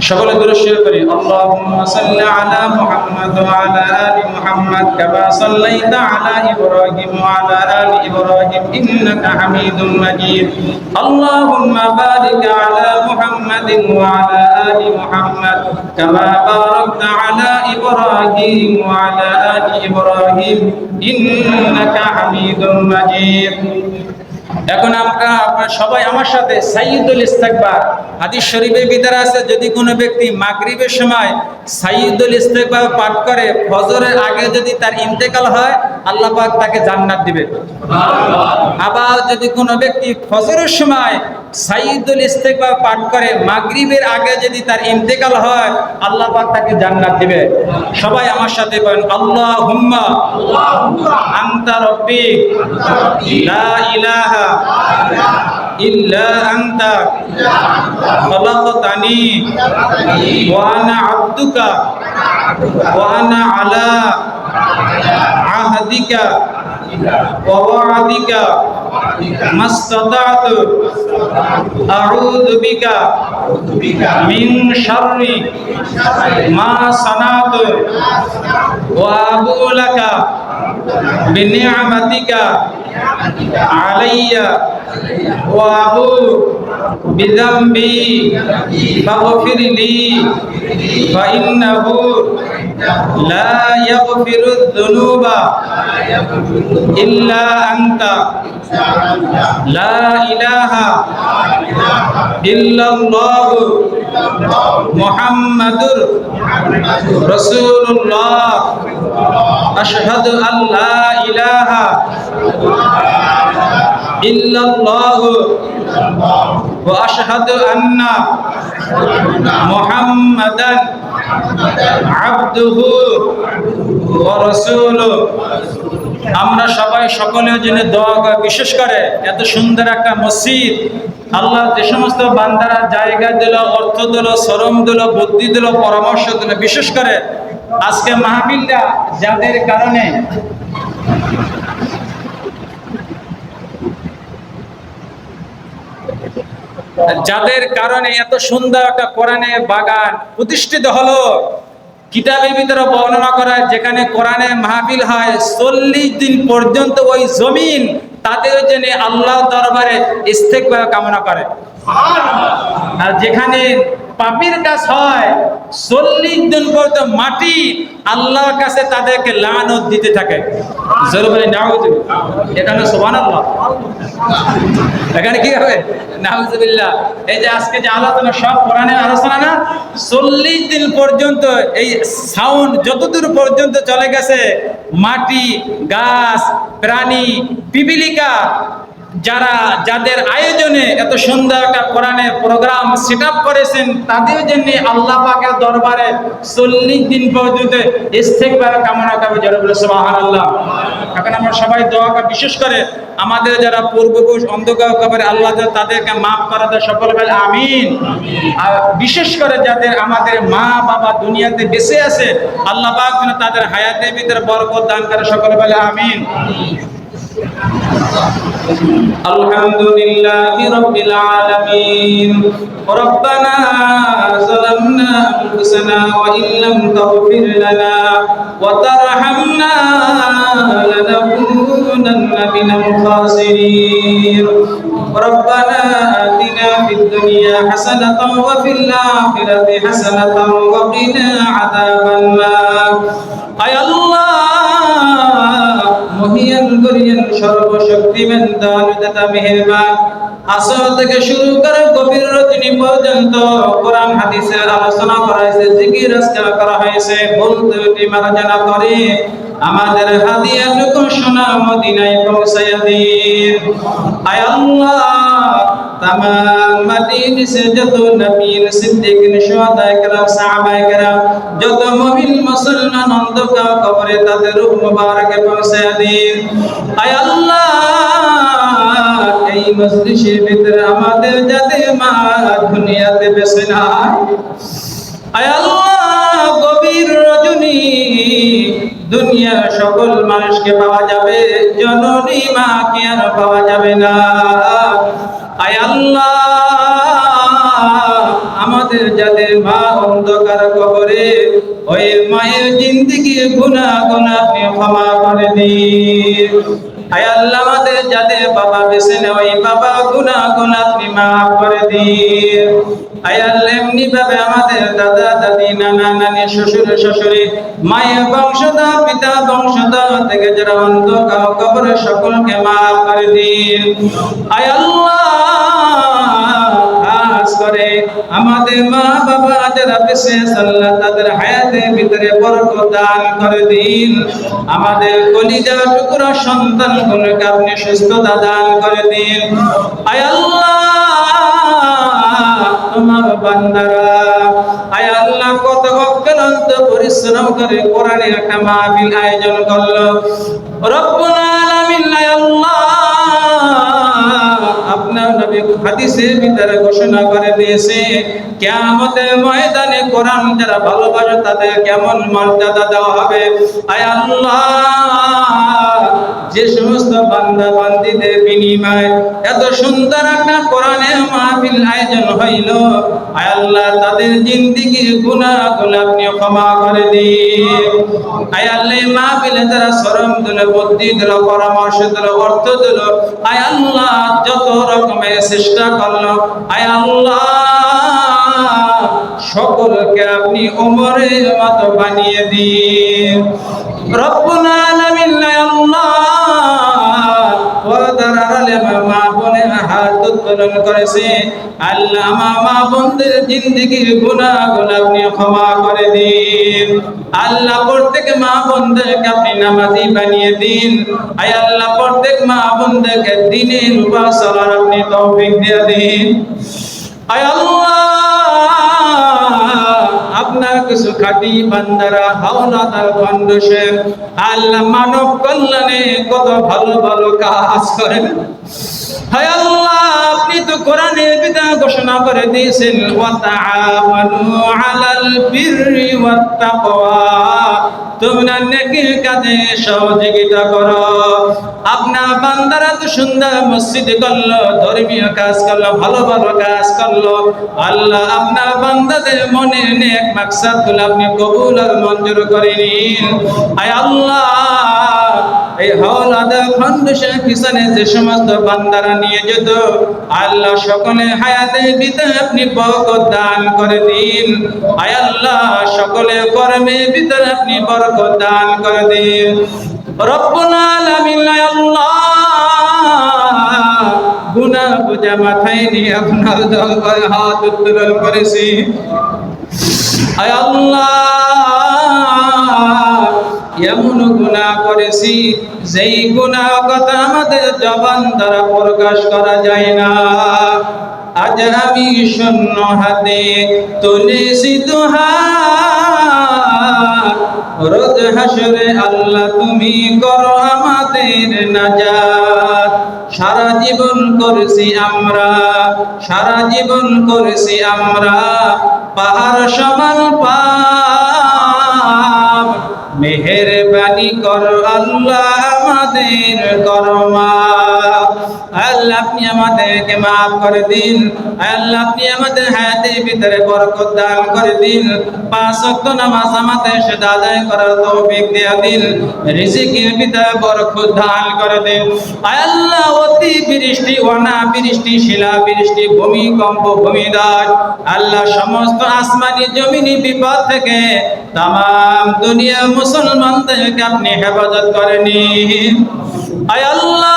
সকলে দুরূদ শরীফ করি। আল্লাহুম্মা সাল্লি আলা মুহাম্মাদ ওয়া আলা আলি মুহাম্মাদ কামা সাল্লাইতা আলা ইব্রাহিম ওয়া আলা আলি ইব্রাহিম ইন্নাকা হামিদুম মাজিদ। আল্লাহুম্মা বারিক আলা মুহাম্মাদ মুহাম্মাদিন ওয়া আলা আলি মুহাম্মাদ কামা বারাকতা আলা ইব্রাহিম ওয়া আলা আলি ইব্রাহিম ইন্নাকা হামিদুম মাজিদ। এখন আপনারা সবাই আমার সাথে সাইয়্যিদুল ইস্তিগফার, হাদিস শরীফের ভিতরে আছে যদি কোনো ব্যক্তি মাগরিবের সময় সাইয়্যিদুল ইস্তিগফার পাঠ করে ফজরের আগে যদি তার ইন্তেকাল হয় আল্লাহ পাক তাকে জান্নাত দিবে। আবার যদি কোনো ব্যক্তি ফজরের সময় সাইয়্যিদুল ইস্তিগফার পাঠ করে মাগরিবের আগে যদি তার ইন্তেকাল হয় আল্লাহ পাক তাকে জান্নাত দিবে। সবাই আমার সাথে বলেন আল্লাহুম্মা আনতা রাব্বি লা ইলাহা ইল্লা আনতা খালাকতানি ওয়া আনা আবদুকা ওয়া আনা আলা আহদিকা ওয়া ওয়া'দিকা মাস্তাতা'তু আউযু বিকা মিন শাররি মা সানাতু ওয়া আবু লাকা বিনি'মাতিকা আলাইয়া ওয়া আবু বিযামবি ফাগফিরলি ফাইন্নাহু লা ইয়াগফিরুয যুনুবা ইল্লা আনতা লা ইলাহা ইল্লাল্লাহু মুহাম্মাদুর রাসূলুল্লাহ আশহাদু আল্লা ইলাহা ইল্লাল্লাহু ওয়া আশহাদু আন্না মুহাম্মাদান আবদুহু ওয়া রাসূলুহু। আমরা সবাই সকলের জন্য দোয়া করি, বিশেষ করে এত সুন্দর একটা মসজিদ আল্লাহ যে সমস্ত বান্দারা জায়গা দিল, অর্থ দিল, শ্রম দিল, বুদ্ধি দিল, পরামর্শ দিল, বিশেষ করে আজকে মাহফিলটা যাদের কারণে এত সুন্দর একটা কোরআনের বাগান প্রতিষ্ঠিত হলো। কিতাবের ভিতরে বর্ণনা করা যেখানে কোরআনের মাহফিল হয় 40 দিন পর্যন্ত ওই জমিন তাদের জন্য আল্লাহর দরবারে ইস্তেগফার কামনা করে। আর যেখানে পাপীর কাজ হয় 40 দিন পর্যন্ত মাটি আল্লাহর কাছে তাদেরকে লানত দিতে থাকে। জোরে বলে নাউযুবিল্লাহ। এখানে সুবহানাল্লাহ, এখানে কি হবে নাউযুবিল্লাহ। এই যে আজকে যে আলোচনা সব কোরআনের আলোচনা না, 40 দিন পর্যন্ত এই সাউন্ড যতদূর পর্যন্ত চলে গেছে মাটি, গাছ, প্রাণী, পিপিলিকা যাদের আয়োজনে এত সুন্দর একটা কোরআনের প্রোগ্রাম সেটআপ করেছেন তাদের জন্য আল্লাহ পাকের দরবারে 40 দিন পর্যন্ত ইস্তেগফার কামনা করবে। যারা বলে সুবহানাল্লাহ। এখন আমরা সবাই দোয়া করি, বিশেষ করে আমাদের যারা পূর্বপুরুষ অন্ধকার কবরে আল্লাহ তাদেরকে মাফ করে দেয়, সকলে বলে আমিন। আর বিশেষ করে যাদের আমাদের মা বাবা দুনিয়াতে বেঁচে আছে আল্লাহ পাক যেন তাদের হায়াতের ভিতরে বরকত দান করে, সকলে বলে আমিন। আলহামদুলিল্লাহি রাব্বিল আলামিন। রব্বানা যালামনা আনফুসানা ওয়া ইল্লাম তাগফির লানা ওয়া তারহামনা লানাকুনান্না মিনাল খাসিরিন। রব্বানা আতিনা ফিদ দুনিয়া হাসানাতাও ওয়া ফিল আখিরাতি হাসানাতাও ওয়া কিনা আযাবান নার। আয় আল্লাহ মহিয়ান করিয়েন সর্বশক্তিমান দাতা মেহেরবান। আসর থেকে শুরু করে গভীর রজনী পর্যন্ত কোরআন হাদিসের আলোচনা করা হয়েছে, জিকির আজকার করা হয়েছে। ভুল ত্রুটি মার্জনা করে আমাদের হাদিয়াটুকু সোনা মদিনায় পৌঁছাইয়া দিন। আয় আল্লাহ তামাম মাটির নিচে যত নবী, সিদ্দিক, শুহাদা کرام, সাহাবা کرام, যত মুমিন মুসলমান অন্ধকার কবরে তাদের রূহ মুবারকে পৌঁছাইয়া দিন। আয় আল্লাহ এই মজলিসের ভিতরে আমাদের যাদের মা দুনিয়াতে বেঁচে নাই, আয় আল্লাহ গভীর রজনী দুনিয়ার সকল মানুষকে পাওয়া যাবে, জননী মাকে আর পাওয়া যাবে না। আয় আল্লাহ আমাদের যাদের মা অন্ধকার কবরে ওই মায়ের জিন্দেগি গুনাহ আপনি ক্ষমা করে দিন। আয় আল্লাহ আমাদের যাদের বাবা বেঁচে নেই ওই বাবা গুনাহ আপনি মাফ করে দিন। আয় আল্লাহ এমনি ভাবে আমাদের দাদা দাদি নানা নানি শ্বশুর শাশুড়ি মায়ের বংশধর পিতা বংশধর থেকে যারা অন্ধকার কবরে সকলকে মাফ করে দিন। আয় আল্লাহ খাস করে আমাদের মা বাবা যারা বেঁচে আছে আল্লাহ তাদের হায়াতের ভিতরে বরকত দান করে দিন। আমাদের কলিজার টুকরা সন্তানগুলোকে আপনি সুস্থতা দান করে দিন। আয় আল্লাহ তোমার বান্দারা আয় আল্লাহ কত অক্লান্ত পরিশ্রম করে কোরআনের একটা মাহফিল আয়োজন করলো। রব্বুল আলামিন আয় আল্লাহ আপনার নবী হাদিসের ভিতরে ঘোষণা করে দিয়েছে কিয়ামতের ময়দানে কোরআন যারা ভালোবাসে তাদের কেমন মর্যাদা দেওয়া হবে। আয় আল্লাহ যে সমস্ত বান্দা বান্দীদের বিনিময়ে এত সুন্দর একটা কোরআনের মাহফিল আয়োজন হইল, আয় আল্লাহ তাদের জিন্দেগির গুনাহগুলো আপনি ক্ষমা করে দিন। আয় আল্লাহ মাহফিলে যারা শ্রম দিল, বুদ্ধি দিল, পরামর্শ দিল, অর্থ দিল, আয় আল্লাহ যত রকমের চেষ্টা করলো, আয় আল্লাহ সকলকে আপনি ওমরের মতো বানিয়ে দিন। রব্বুল আলামিন আল্লাহ পর্দার আড়ালে মা বোনের হাত উত্তোলন করেছে আল্লাহ মা বোনদের জিন্দেগির গুনাহগুলো আপনি ক্ষমা করে দিন। আল্লাহ প্রত্যেক মা বোনদেরকে আপনি নামাজি বানিয়ে দিন। আয় আল্লাহ প্রত্যেক মা বোনদেরকে দ্বীনের উপর চলার আপনি তৌফিক দিয়ে দিন। আয় আল্লাহ আপনার কিছু খাঁটি বান্দারা হাওলাদার ফাউন্ডেশন আল্লাহ মানব কল্যাণে কত ভালো ভালো কাজ করেন। হায় আল্লাহ আপনি তো কোরআনের ভিতরে ঘোষণা করে দিয়েছেন ওয়া তাআওয়ানু আলাল বিররি ওয়াত তাকওয়া, তোমরা নেকির কাজে সহযোগিতা করো। আপনার বান্দারা তো সুন্দর মসজিদ করলো, ধর্মীয় কাজ করলো, ভালো ভালো কাজ করলো। আল্লাহ আপনার বান্দাদের মনের নেক মাকসাদগুলো আপনি কবুল আর মঞ্জুর করে নিন। আয় আল্লাহ এই হাওলাদার ফাউন্ডেশন পিছনে যে সমস্ত বান্দারা নিয়ে যেত আল্লাহ সকলে হায়াতের ভিতরে আপনি বরকত দান করে দিন। আয় আল্লাহ সকলে কর্মের ভিতরে আপনি বরকত দান করে দিন। রব্বুল আলামিন আল্লাহ গুনাহ বোঝা মাথায় নিয়ে আপনার দরবারে হাত উত্তোলন করেছি। আয় আল্লাহ এমন গুনাহ করেছি যেই গুনাহ কথা আমাদের জবান দ্বারা প্রকাশ করা যায় না। আজ আমি শূন্য হাতে তুলেছি দুহাত, রোজ হাসরে আল্লাহ তুমি করো আমাদের নাজাত। সারা জীবন করেছি আমরা, সারা জীবন করেছি আমরা পাহাড় সমান পাপ, মেহেরবানি করো আল্লাহ আমাদের করো মাফ। আল্লাহ আপনি আমাদেরকে মাফ করে দিন। আল্লাহ আপনি আমাদের হায়াতের ভিতরে বরকত দান করে দিন। 5 ওয়াক্ত নামাজ আমাদের সাথে আদায় করার তৌফিক দিয়ে দিন। রিজিকের ভিতরে বরকত দান করে দিন। আল্লাহ অতি বৃষ্টি, অনাবৃষ্টি, শিলা বৃষ্টি, ভূমিকম্প, ভূমিধস আল্লাহ সমস্ত আসমানি জমিনি বিপদ থেকে তামাম দুনিয়া মুসলমানদেরকে আপনি হেফাজত করে নিন। আয় আল্লাহ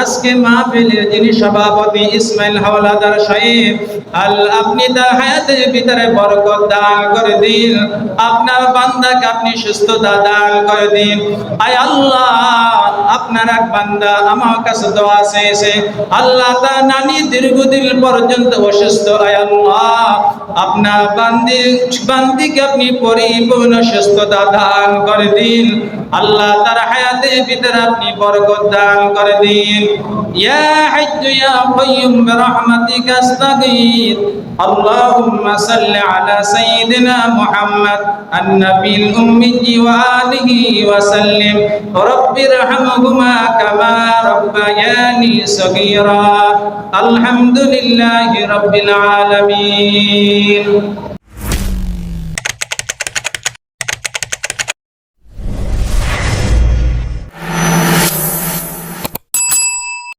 আজকে মাহফিলের যিনি সভাপতি ইসমাইল হাওলাদার সাহেব আল্লাহ আপনি তার হায়াতের ভিতরে বরকত দান করে দিন। আপনার বান্দাকে আপনি সুস্থতা দান করে দিন। আয় আল্লাহ আপনার এক বান্দা আমার কাছে দোয়া চেয়েছে আল্লাহ তার নানি দীর্ঘদিন পর্যন্ত অসুস্থ। আয় আল্লাহ আপনার বান্দিকে আপনি পরিপূর্ণ সুস্থতা দান করে দিন। আল্লাহ তার হায়াতের ভিতরে আপনি বরকত দান করে দিন। ইয়া হাইয়্যু ইয়া কাইয়্যুম বিরহমাতিকা আস্তাগীথ। আল্লাহুম্মা সাল্লি আলা সাইয়্যিদিনা মুহাম্মদ আন-নাবিয়্যিল উম্মিয়্যি ওয়া আলিহি ওয়া সাল্লিম। রাব্বিরহামহুমা কামা রাব্বায়ানি সগীরা। আলহামদুলিল্লাহি রাব্বিল আলামিন।